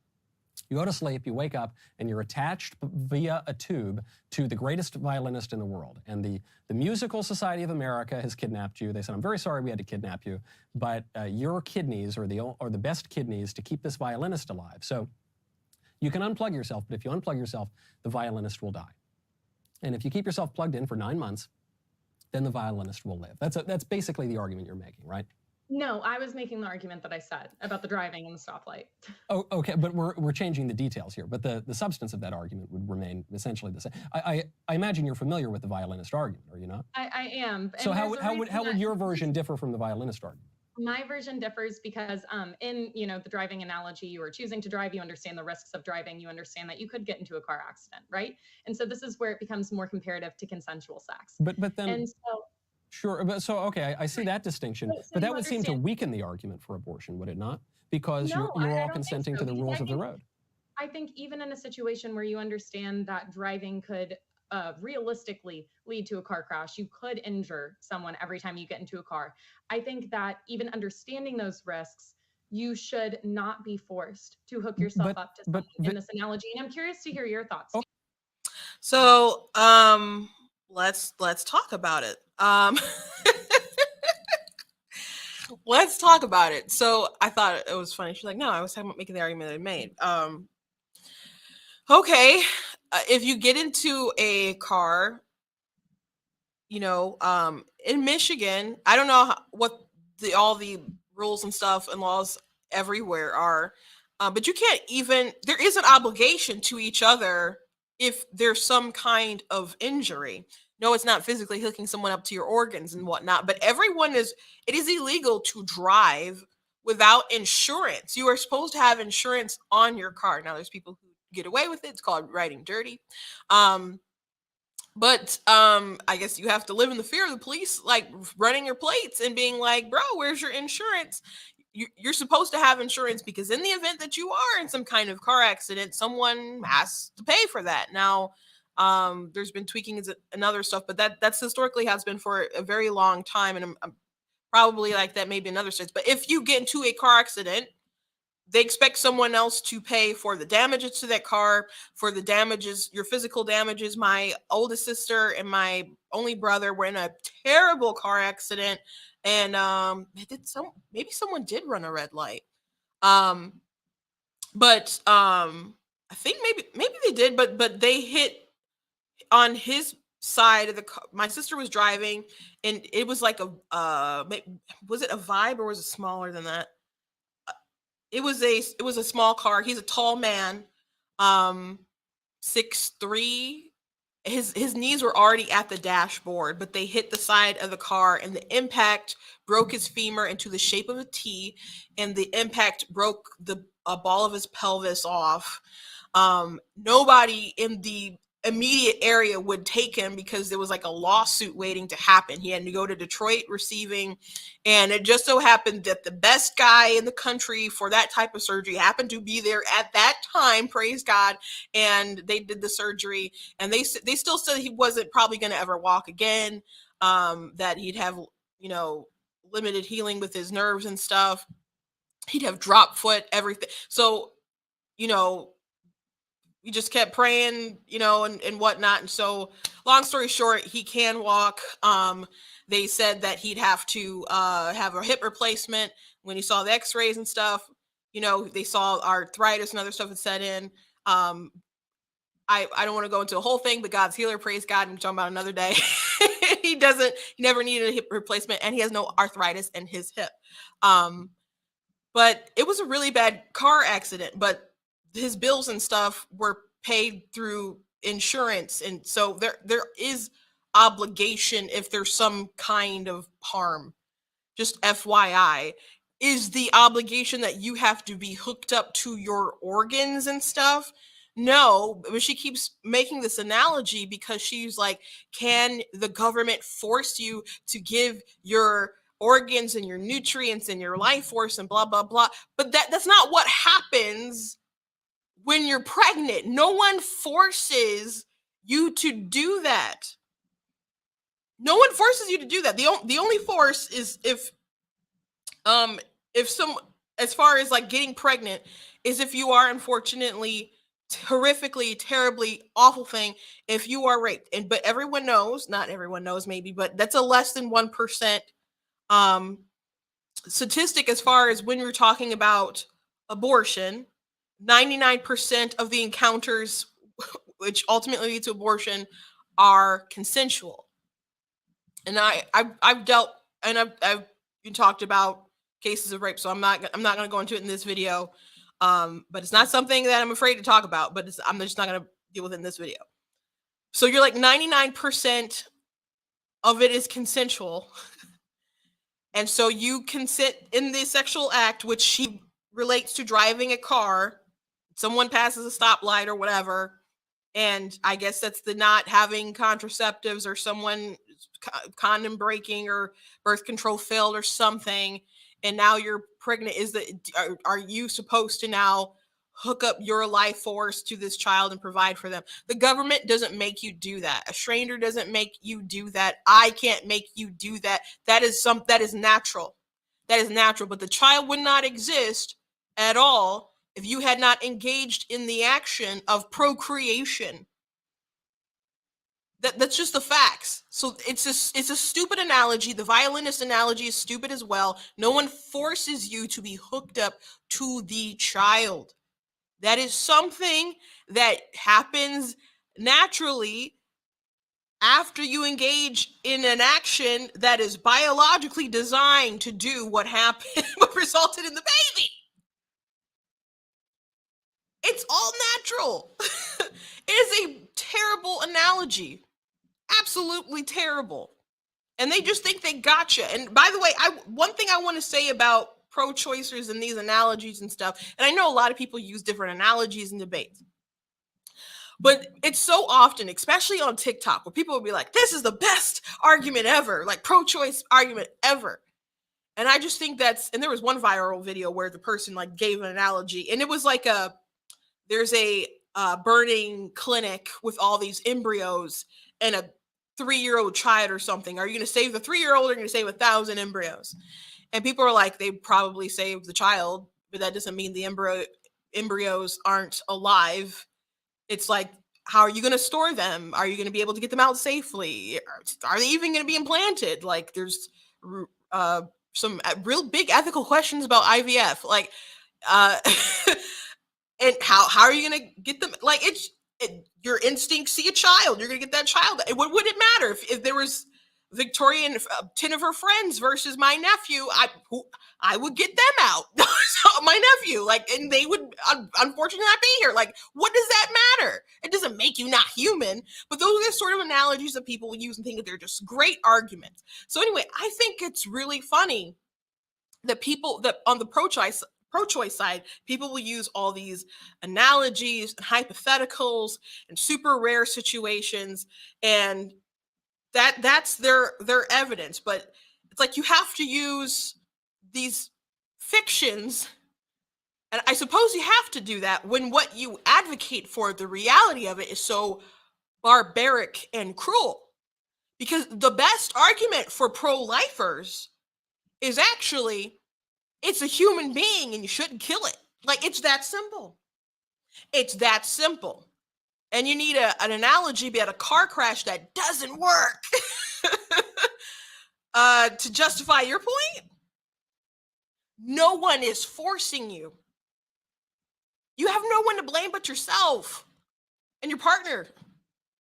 you go to sleep, you wake up, and you're attached via a tube to the greatest violinist in the world. And the Musical Society of America has kidnapped you. They said, I'm very sorry we had to kidnap you, but your kidneys are the best kidneys to keep this violinist alive. So you can unplug yourself, but if you unplug yourself, the violinist will die. And if you keep yourself plugged in for 9 months, then the violinist will live. That's basically the argument you're making, right? No, I was making the argument that I said about the driving and the stoplight. Oh, okay, but we're changing the details here. But the substance of that argument would remain essentially the same. I imagine you're familiar with the violinist argument, are you not? I am. So how would your version differ from the violinist argument? My version differs because in the driving analogy, you are choosing to drive, you understand the risks of driving, you understand that you could get into a car accident, right? And so this is where it becomes more comparative to consensual sex. But then and so sure, but so okay, I see that distinction, So but that you would seem to understand- weaken the argument for abortion, would it not? Because No, you're I all don't think consenting so, to the because rules I of the think- road. I think even in a situation where you understand that driving could realistically lead to a car crash, you could injure someone every time you get into a car. I think that even understanding those risks, you should not be forced to hook yourself up to someone in this analogy. And I'm curious to hear your thoughts. Oh. So let's talk about it. Let's talk about it. So I thought it was funny. She's like, no, I was talking about making the argument that I made. Okay, if you get into a car, in Michigan, I don't know what all the rules and stuff and laws everywhere are, but you can't even. There is an obligation to each other if there's some kind of injury. No, it's not physically hooking someone up to your organs and whatnot, but it is illegal to drive without insurance. You are supposed to have insurance on your car. Now, there's people who get away with it. It's called riding dirty. But I guess you have to live in the fear of the police, like running your plates and being like, bro, where's your insurance? You're supposed to have insurance because in the event that you are in some kind of car accident, someone has to pay for that. Now, there's been tweaking and other stuff, but that's historically has been for a very long time. And I'm probably like that maybe in other states. But if you get into a car accident, they expect someone else to pay for the damages to that car, for the damages, your physical damages. My oldest sister and my only brother were in a terrible car accident, and maybe someone did run a red light. But I think maybe they did, but they hit on his side of the car. My sister was driving, and it was like was it a Vibe or was it smaller than that? It was a small car. He's a tall man, 6'3". His knees were already at the dashboard, but they hit the side of the car, and the impact broke his femur into the shape of a T, and the impact broke a ball of his pelvis off. Nobody in the immediate area would take him because there was like a lawsuit waiting to happen. He had to go to Detroit receiving, and it just so happened that the best guy in the country for that type of surgery happened to be there at that time, praise God, and they did the surgery, and they still said he wasn't probably going to ever walk again, that he'd have limited healing with his nerves and stuff. He'd have drop foot, everything. So he just kept praying, and whatnot. And so, long story short, he can walk. They said that he'd have to have a hip replacement. When he saw the X-rays and stuff, they saw arthritis and other stuff had set in. I don't want to go into a whole thing, but God's healer, praise God, and talking about another day. He never needed a hip replacement, and he has no arthritis in his hip. But it was a really bad car accident, but his bills and stuff were paid through insurance. And so there is obligation if there's some kind of harm. Just FYI, is the obligation that you have to be hooked up to your organs and stuff? No, but she keeps making this analogy because she's like, can the government force you to give your organs and your nutrients and your life force and blah, blah, blah? But that's not what happens when you're pregnant. No one forces you to do that. No one forces you to do that. The only force is if as far as like getting pregnant, is if you are unfortunately, horrifically, terribly awful thing, if you are raped. But everyone knows, not everyone knows maybe, but that's a less than 1% statistic as far as when you're talking about abortion. 99% of the encounters which ultimately lead to abortion are consensual. And I've dealt, and I've talked about cases of rape, so I'm not going to go into it in this video. But it's not something that I'm afraid to talk about, but I'm just not going to deal with it in this video. So you're like 99% of it is consensual. And so you consent in the sexual act, which she relates to driving a car. Someone passes a stoplight or whatever. And I guess that's the not having contraceptives, or someone condom breaking or birth control failed or something. And now you're pregnant. Are you supposed to now hook up your life force to this child and provide for them? The government doesn't make you do that. A stranger doesn't make you do that. I can't make you do that. That is natural. That is natural. But the child would not exist at all if you had not engaged in the action of procreation. That's just the facts. So it's a stupid analogy. The violinist analogy is stupid as well. No one forces you to be hooked up to the child. That is something that happens naturally after you engage in an action that is biologically designed to do what happened, what resulted in the baby. It's all natural. It is a terrible analogy. Absolutely terrible. And they just think they gotcha. And by the way, one thing I want to say about pro-choicers and these analogies and stuff, and I know a lot of people use different analogies in debates, but it's so often, especially on TikTok, where people will be like, this is the best argument ever, like pro-choice argument ever. And I just think and there was one viral video where the person like gave an analogy, and it was like there's a burning clinic with all these embryos and a 3-year-old child or something. Are you going to save the 3-year-old, or are you going to save 1,000 embryos? And people are like, they probably save the child, but that doesn't mean the embryos aren't alive. It's like, how are you going to store them? Are you going to be able to get them out safely? Are they even going to be implanted? Like, there's some real big ethical questions about IVF. Like, and how are you going to get them? Like, your instincts see a child, you're going to get that child. What would it matter if there was Victoria and 10 of her friends versus my nephew? I would get them out. So my nephew, like, and they would unfortunately not be here. Like, what does that matter? It doesn't make you not human. But those are the sort of analogies that people use and think that they're just great arguments. So anyway, I think it's really funny that people that on the pro-choice side, people will use all these analogies and hypotheticals and super rare situations, and that's their evidence. But it's like, you have to use these fictions, and I suppose you have to do that when what you advocate for, the reality of it, is so barbaric and cruel. Because the best argument for pro-lifers is actually, it's a human being and you shouldn't kill it. Like, it's that simple. It's that simple. and you need an analogy, be at a car crash that doesn't work to justify your point. No one is forcing you. You have no one to blame but yourself and your partner,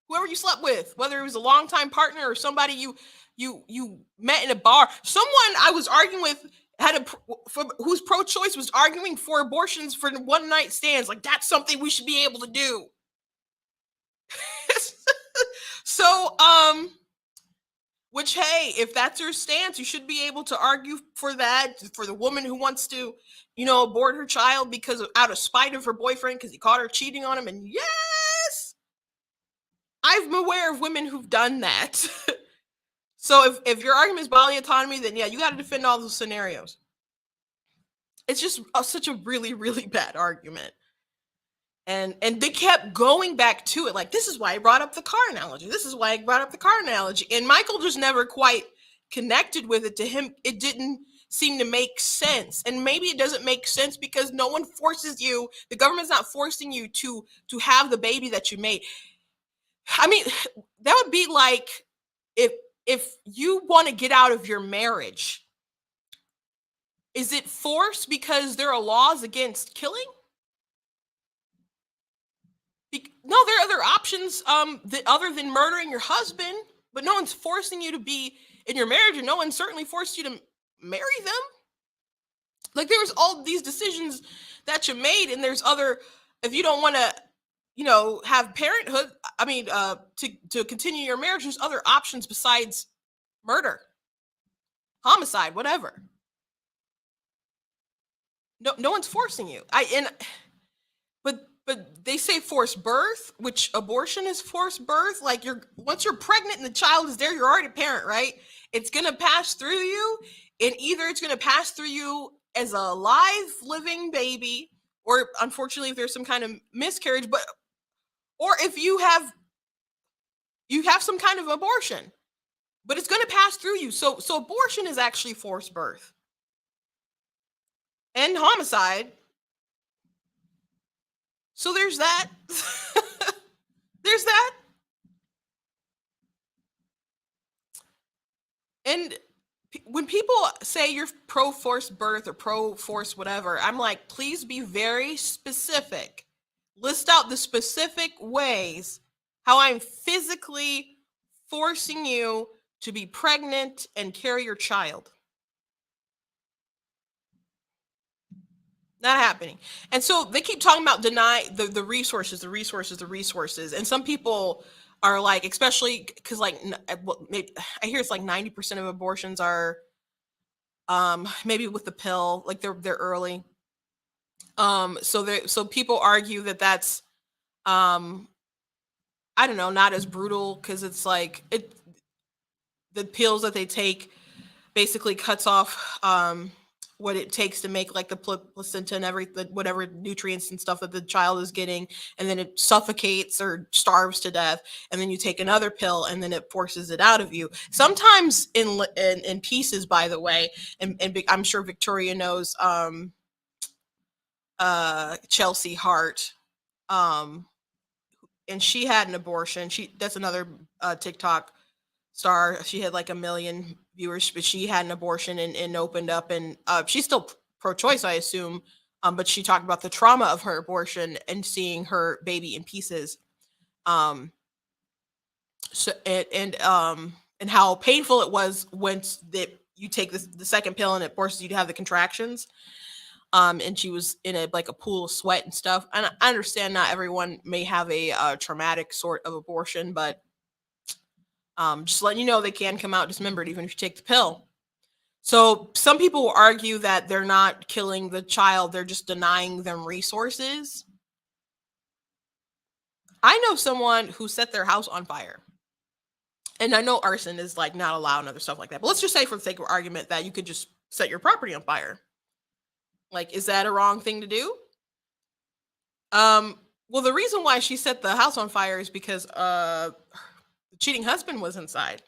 whoever you slept with, whether it was a longtime partner or somebody you met in a bar. Someone I was arguing with who's pro-choice was arguing for abortions for one night stands. Like, that's something we should be able to do. So, which, hey, if that's your stance, you should be able to argue for that, for the woman who wants to, abort her child out of spite of her boyfriend because he caught her cheating on him. And yes, I'm aware of women who've done that. So if your argument is bodily autonomy, then yeah, you got to defend all those scenarios. It's just such a really, really bad argument. And they kept going back to it. Like, this is why I brought up the car analogy. This is why I brought up the car analogy. And Michael just never quite connected with it. To him, it didn't seem to make sense. And maybe it doesn't make sense because no one forces you. The government's not forcing you to have the baby that you made. I mean, that would be like if you want to get out of your marriage, is it forced because there are laws against killing? No, there are other options other than murdering your husband, but no one's forcing you to be in your marriage, and no one certainly forced you to marry them. Like, there's all these decisions that you made, and there's other, if you don't want to, have parenthood, to continue your marriage, there's other options besides murder, homicide, whatever. No one's forcing you. But they say forced birth, which abortion is forced birth. Like, once you're pregnant and the child is there, you're already a parent, right? It's going to pass through you, and either it's going to pass through you as a live, living baby, or unfortunately, if there's some kind of miscarriage, or if you have some kind of abortion, but it's going to pass through you. So abortion is actually forced birth and homicide. So there's that. There's that. And when people say you're pro-forced birth or pro-forced whatever, I'm like, please be very specific. List out the specific ways how I'm physically forcing you to be pregnant and carry your child. Not happening. And so they keep talking about the resources. And some people are like, especially because I hear it's like 90% of abortions are maybe with the pill, like they're early. So people argue that that's I don't know, not as brutal because it's like the pills that they take basically cuts off what it takes to make like the placenta and everything, whatever nutrients and stuff that the child is getting, and then it suffocates or starves to death, and then you take another pill and then it forces it out of you. Sometimes in pieces, by the way, and I'm sure Victoria knows Chelsea Hart, and she had an abortion. That's another TikTok star. She had like 1 million viewers, but she had an abortion and opened up, and she's still pro-choice, I assume. But she talked about the trauma of her abortion and seeing her baby in pieces. And how painful it was once that you take the second pill and it forces you to have the contractions. And she was in a pool of sweat and stuff. And I understand not everyone may have a traumatic sort of abortion, but just letting you know, they can come out dismembered even if you take the pill. So some people will argue that they're not killing the child, they're just denying them resources. I know someone who set their house on fire. And I know arson is like not allowed and other stuff like that. But let's just say, for the sake of argument, that you could just set your property on fire. Like, is that a wrong thing to do? Well, the reason why she set the house on fire is because the cheating husband was inside.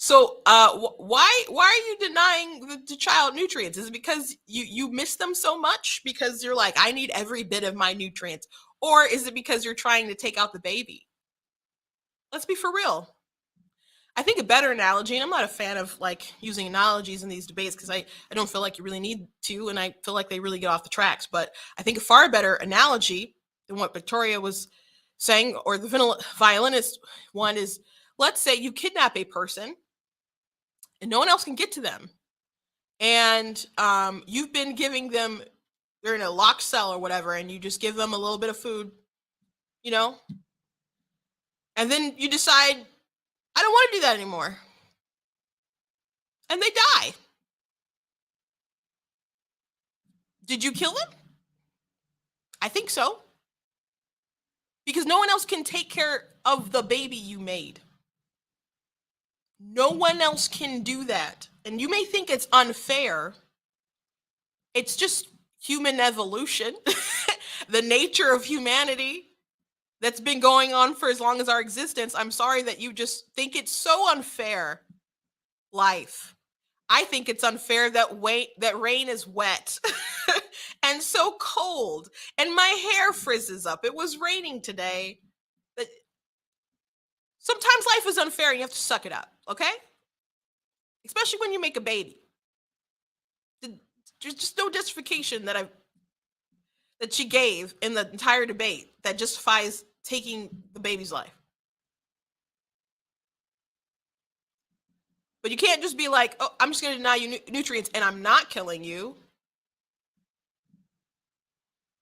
So why are you denying the child nutrients? Is it because you miss them so much? Because you're like, I need every bit of my nutrients? Or is it because you're trying to take out the baby? Let's be for real. I think a better analogy, and I'm not a fan of like using analogies in these debates because I don't feel like you really need to, and I feel like they really get off the tracks. But I think a far better analogy than what Victoria was saying, or the violinist one, is, let's say you kidnap a person and no one else can get to them. And you've been giving them, they're in a locked cell or whatever, and you just give them a little bit of food, you know? And then you decide, I don't want to do that anymore. And they die. Did you kill them? I think so. Because no one else can take care of the baby you made. No one else can do that. And you may think it's unfair. It's just human evolution, the nature of humanity that's been going on for as long as our existence. I'm sorry that you just think it's so unfair, life. I think it's unfair that rain is wet and so cold and my hair frizzes up. It was raining today. Sometimes life is unfair and you have to suck it up, okay? Especially when you make a baby. There's just no justification that she gave in the entire debate that justifies taking the baby's life. But you can't just be like, oh, I'm just going to deny you nutrients and I'm not killing you.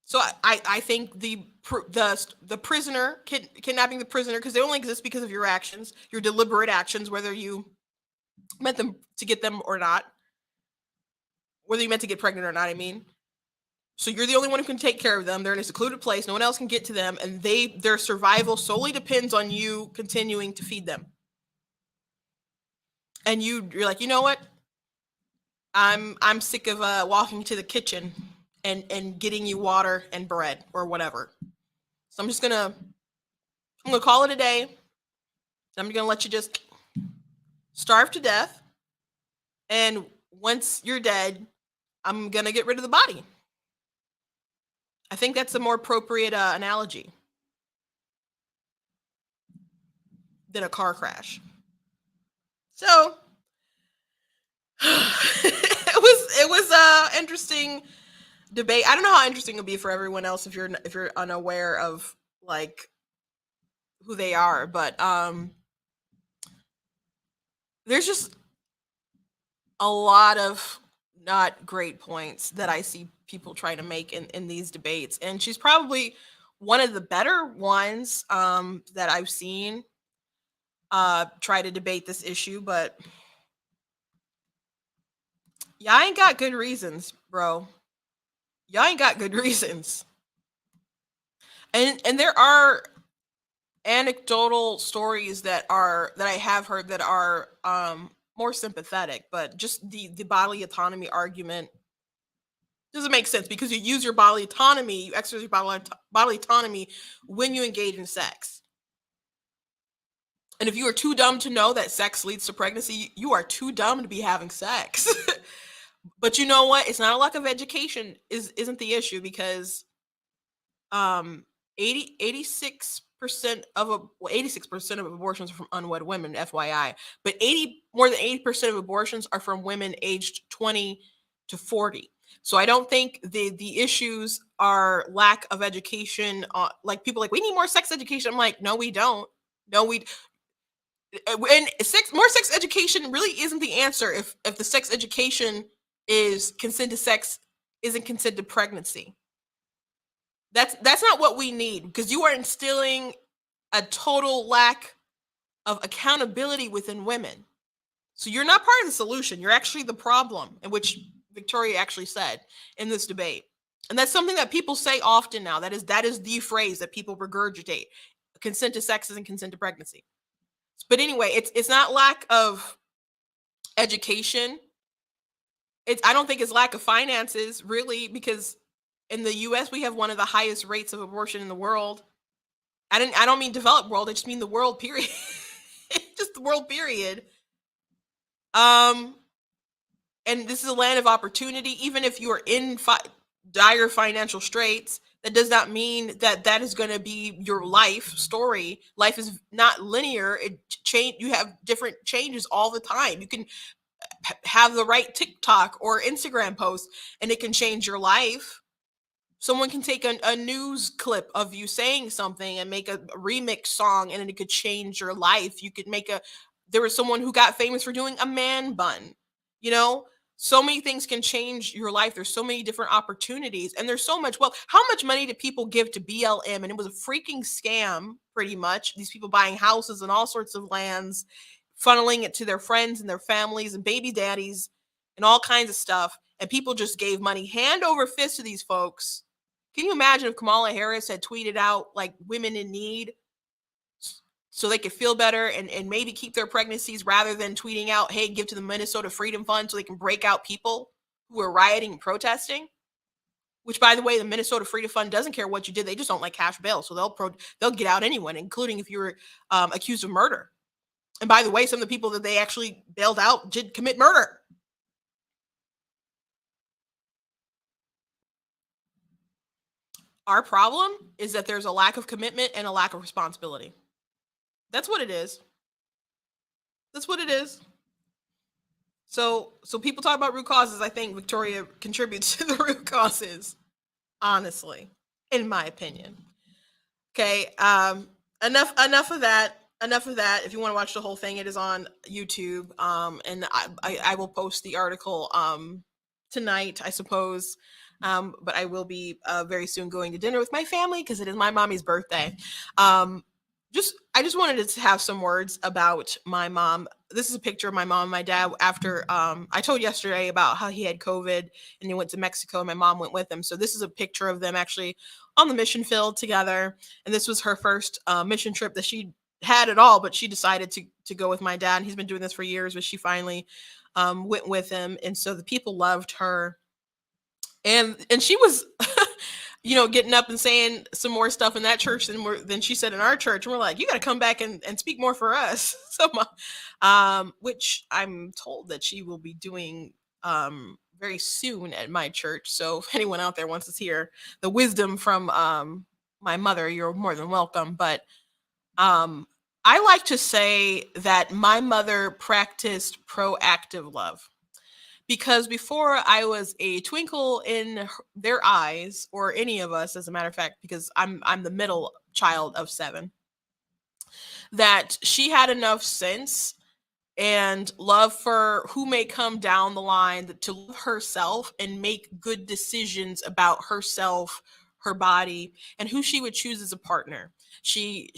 So I think the prisoner, kidnapping the prisoner, because they only exist because of your actions, your deliberate actions, whether you meant them to get them or not, whether you meant to get pregnant or not, I mean. So you're the only one who can take care of them. They're in a secluded place. No one else can get to them. And their survival solely depends on you continuing to feed them. And you're like, you know what? I'm sick of walking to the kitchen and getting you water and bread or whatever. So I'm gonna call it a day. I'm gonna let you just starve to death. And once you're dead, I'm gonna get rid of the body. I think that's a more appropriate analogy than a car crash. So it was interesting debate. I don't know how interesting it'll be for everyone else if you're unaware of like who they are, but there's just a lot of not great points that I see people trying to make in these debates, and she's probably one of the better ones that I've seen try to debate this issue. But y'all ain't got good reasons, bro. Y'all ain't got good reasons. And there are anecdotal stories that I have heard that are more sympathetic, but just the bodily autonomy argument doesn't make sense because you use your bodily autonomy, you exercise your bodily autonomy when you engage in sex. And if you are too dumb to know that sex leads to pregnancy, you are too dumb to be having sex. But you know what? It's not a lack of education isn't the issue, because 86% of 86% of abortions are from unwed women, FYI. But more than 80% of abortions are from women aged 20 to 40. So I don't think the issues are lack of education. Like people like, we need more sex education. I'm like, no, we don't. No, and more sex education really isn't the answer if the sex education is consent to sex isn't consent to pregnancy. That's not what we need, because you are instilling a total lack of accountability within women. So you're not part of the solution. You're actually the problem, in which Victoria actually said in this debate. And that's something that people say often now. That is the phrase that people regurgitate. Consent to sex isn't consent to pregnancy. But anyway, it's not lack of education. I don't think it's lack of finances, really, because in the US we have one of the highest rates of abortion in the world. I don't mean developed world, I just mean the world, period. Just the world, period. And this is a land of opportunity. Even if you are in dire financial straits, That does not mean that that is going to be your life story. Life is not linear. You have different changes all the time. You can have the right TikTok or Instagram post and it can change your life. Someone can take a news clip of you saying something and make a remix song and it could change your life. You could make there was someone who got famous for doing a man bun, you know? So many things can change your life. There's so many different opportunities and there's so much. Well, how much money did people give to BLM? And it was a freaking scam, pretty much. These people buying houses and all sorts of lands, funneling it to their friends and their families and baby daddies and all kinds of stuff. And people just gave money hand over fist to these folks. Can you imagine if Kamala Harris had tweeted out like women in need so they could feel better and maybe keep their pregnancies rather than tweeting out, hey, give to the Minnesota Freedom Fund so they can break out people who are rioting and protesting? Which, by the way, the Minnesota Freedom Fund doesn't care what you did. They just don't like cash bail. So they'll get out anyone, including if you were accused of murder. And by the way, some of the people that they actually bailed out did commit murder. Our problem is that there's a lack of commitment and a lack of responsibility. That's what it is. That's what it is. So people talk about root causes. I think Victoria contributes to the root causes, honestly, in my opinion. Okay, enough of that. Enough of that. If you want to watch the whole thing, it is on YouTube. And I will post the article tonight, I suppose. But I will be very soon going to dinner with my family because it is my mommy's birthday. I just wanted to have some words about my mom. This is a picture of my mom and my dad after I told yesterday about how he had COVID and he went to Mexico and my mom went with him. So this is a picture of them actually on the mission field together. And this was her first mission trip that she had at all, but she decided to go with my dad. He's been doing this for years, but she finally went with him. And so the people loved her. And she was, getting up and saying some more stuff in that church than she said in our church. And we're like, you got to come back and speak more for us. So, which I'm told that she will be doing very soon at my church. So if anyone out there wants to hear the wisdom from my mother, you're more than welcome. But I like to say that my mother practiced proactive love. Because before I was a twinkle in their eyes, or any of us, as a matter of fact, because I'm the middle child of 7, that she had enough sense and love for who may come down the line to love herself and make good decisions about herself, her body, and who she would choose as a partner. She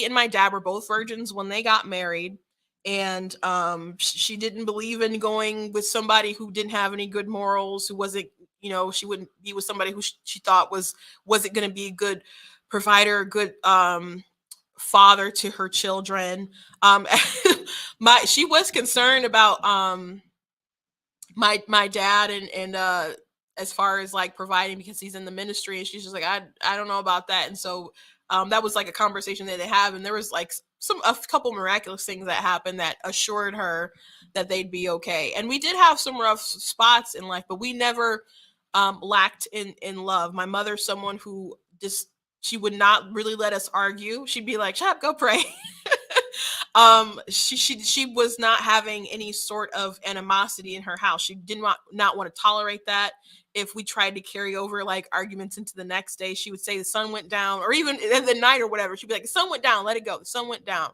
and my dad were both virgins when they got married. And she didn't believe in going with somebody who didn't have any good morals, who wasn't, she wouldn't be with somebody who she thought wasn't going to be a good provider, a good father to her children. She was concerned about my dad and as far as like providing, because he's in the ministry, and she's just like, I don't know about that. And so that was like a conversation that they have, and there was like a couple miraculous things that happened that assured her that they'd be okay. And we did have some rough spots in life, but we never lacked in love. My mother's someone who she would not really let us argue. She'd be like, shut up, go pray. She was not having any sort of animosity in her house. She did not want to tolerate that. If we tried to carry over like arguments into the next day, she would say the sun went down, or even in the night or whatever. She'd be like, the sun went down, let it go. The sun went down.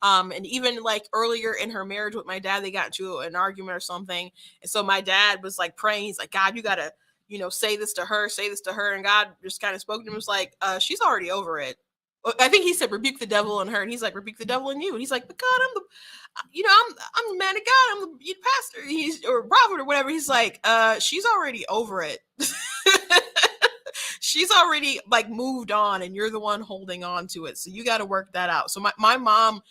And even like earlier in her marriage with my dad, they got into an argument or something. And so my dad was like praying. He's like, God, you got to, say this to her. And God just kind of spoke to him. Was like, she's already over it. I think he said, rebuke the devil in her. And he's like, rebuke the devil in you. And he's like, but God, I'm the man of God. I'm the pastor, or prophet or whatever. He's like, she's already over it. She's already like moved on, and you're the one holding on to it. So you got to work that out. So my mom,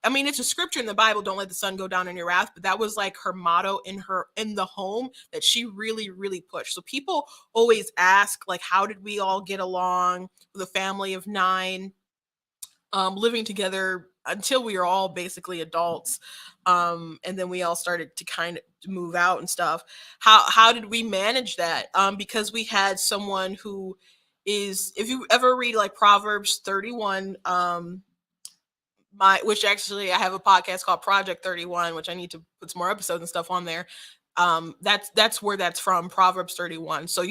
I mean, it's a scripture in the Bible, don't let the sun go down on your wrath, but that was like her motto in the home that she really, really pushed. So people always ask, like, how did we all get along with a family of 9, living together until we were all basically adults. And then we all started to kind of move out and stuff. How did we manage that? Because we had someone who is, if you ever read like Proverbs 31, which actually I have a podcast called Project 31, which I need to put some more episodes and stuff on there. That's where that's from, Proverbs 31. So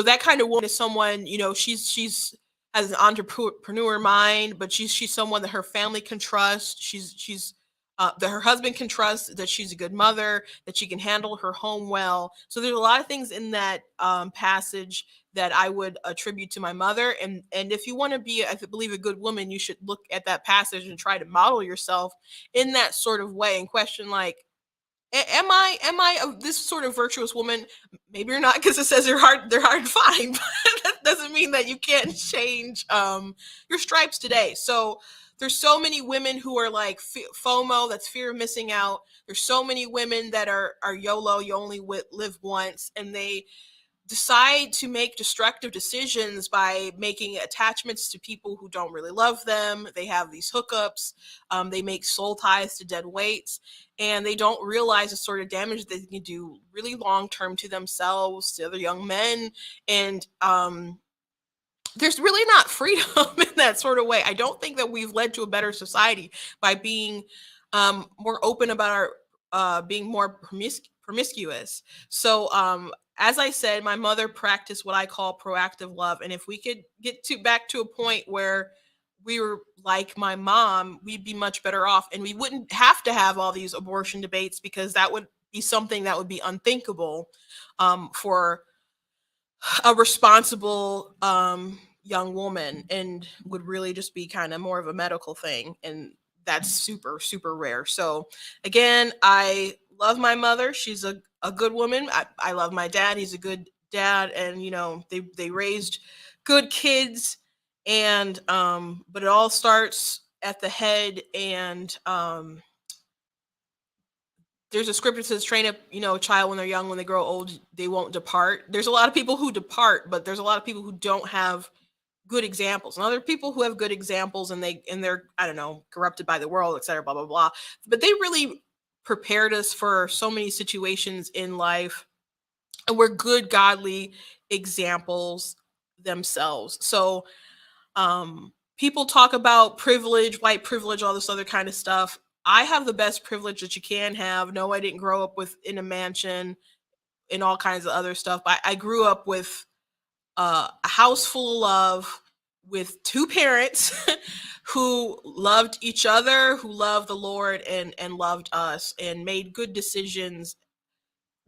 that kind of woman is someone, she's has an entrepreneur mind, but she's someone that her family can trust. She's that her husband can trust, that she's a good mother, that she can handle her home well. So there's a lot of things in that passage that I would attribute to my mother. And if you want to be, I believe, a good woman, you should look at that passage and try to model yourself in that sort of way and question, like, am I this sort of virtuous woman? Maybe you're not, because it says they're hard to find. But that doesn't mean that you can't change your stripes today. So there's so many women who are like FOMO, that's fear of missing out. There's so many women that are YOLO, you only live once, and they decide to make destructive decisions by making attachments to people who don't really love them. They have these hookups. They make soul ties to dead weights, and they don't realize the sort of damage they can do really long term to themselves, to other young men. And there's really not freedom in that sort of way. I don't think that we've led to a better society by being more open about our being more promiscuous. So as I said, my mother practiced what I call proactive love. And if we could get back to a point where we were like my mom, we'd be much better off, and we wouldn't have to have all these abortion debates, because that would be something that would be unthinkable for a responsible young woman, and would really just be kind of more of a medical thing. And that's super, super rare. So again, I love my mother. She's a good woman. I love my dad. He's a good dad. And, they raised good kids. And, but it all starts at the head. And, there's a scripture that says, train up, a child when they're young, when they grow old, they won't depart. There's a lot of people who depart, but there's a lot of people who don't have good examples, and other people who have good examples, and they're, I don't know, corrupted by the world, et cetera, blah, blah, blah. But they really prepared us for so many situations in life, and we're good, godly examples themselves. So people talk about privilege, white privilege, all this other kind of stuff. I have the best privilege that you can have. No, I didn't grow up in a mansion and all kinds of other stuff, but I grew up with a house full of love, with two parents who loved each other, who loved the Lord, and loved us, and made good decisions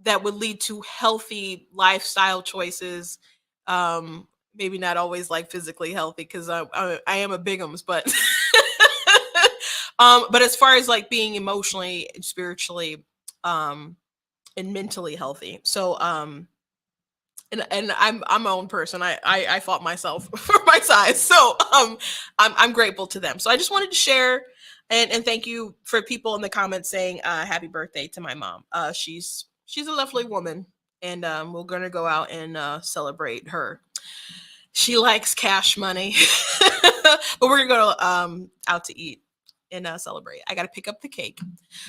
that would lead to healthy lifestyle choices. Maybe not always like physically healthy, because I am a bigums, but but as far as like being emotionally, spiritually, and mentally healthy. So and I'm my own person. I fought myself for my size. So I'm grateful to them. So I just wanted to share, and thank you for people in the comments saying happy birthday to my mom. She's a lovely woman, and we're gonna go out and celebrate her. She likes cash money, but we're gonna go out to eat and celebrate. I got to pick up the cake.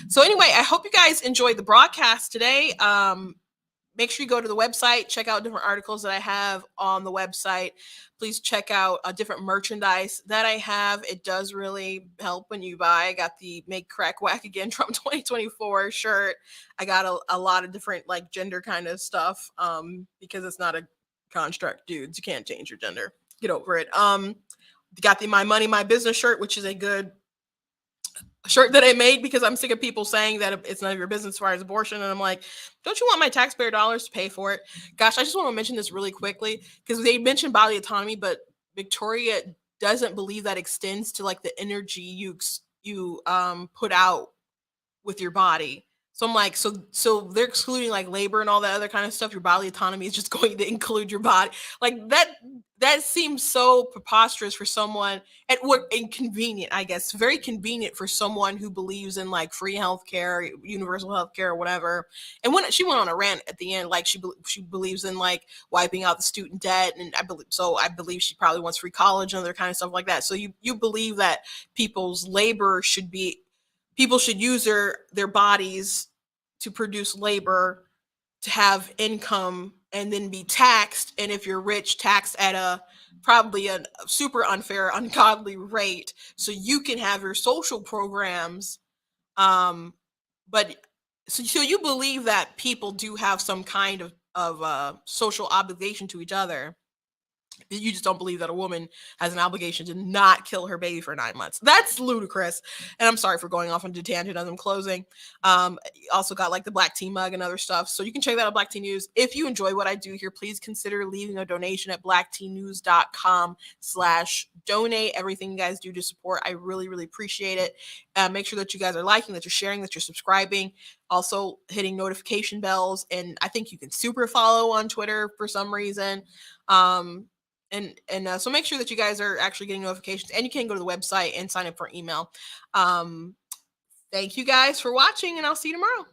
So anyway, I hope you guys enjoyed the broadcast today. Make sure you go to the website, check out different articles that I have on the website. Please check out different merchandise that I have. It does really help when you buy. I got the Make Crack Whack Again Trump 2024 shirt. I got a lot of different like gender kind of stuff because it's not a construct, dudes. You can't change your gender. Get over it. Got the My Money, My Business shirt, which is a good shirt that I made because I'm sick of people saying that it's none of your business as far as abortion. And I'm like, don't you want my taxpayer dollars to pay for it? Gosh, I just want to mention this really quickly because they mentioned bodily autonomy, but Victoria doesn't believe that extends to like the energy you put out with your body. So I'm like, so they're excluding like labor and all that other kind of stuff. Your bodily autonomy is just going to include your body. Like that seems so preposterous for someone at work, inconvenient, I guess. Very convenient for someone who believes in like free healthcare, universal healthcare, or whatever. And when she went on a rant at the end, like she believes in like wiping out the student debt, and I believe she probably wants free college and other kind of stuff like that. So you believe that people's labor people should use their bodies to produce labor, to have income, and then be taxed. And if you're rich, taxed at a probably a super unfair, ungodly rate, so you can have your social programs. But so you believe that people do have some kind of social obligation to each other. You just don't believe that a woman has an obligation to not kill her baby for 9 months. That's ludicrous. And I'm sorry for going off into tangent as I'm closing. Also got like the Black Tea mug and other stuff. So you can check that out, Black Tea News. If you enjoy what I do here, please consider leaving a donation at blacktnews.com/donate. Everything you guys do to support, I really, really appreciate it. Make sure that you guys are liking, that you're sharing, that you're subscribing, also hitting notification bells. And I think you can super follow on Twitter for some reason. So make sure that you guys are actually getting notifications, and you can go to the website and sign up for email. Thank you guys for watching, and I'll see you tomorrow.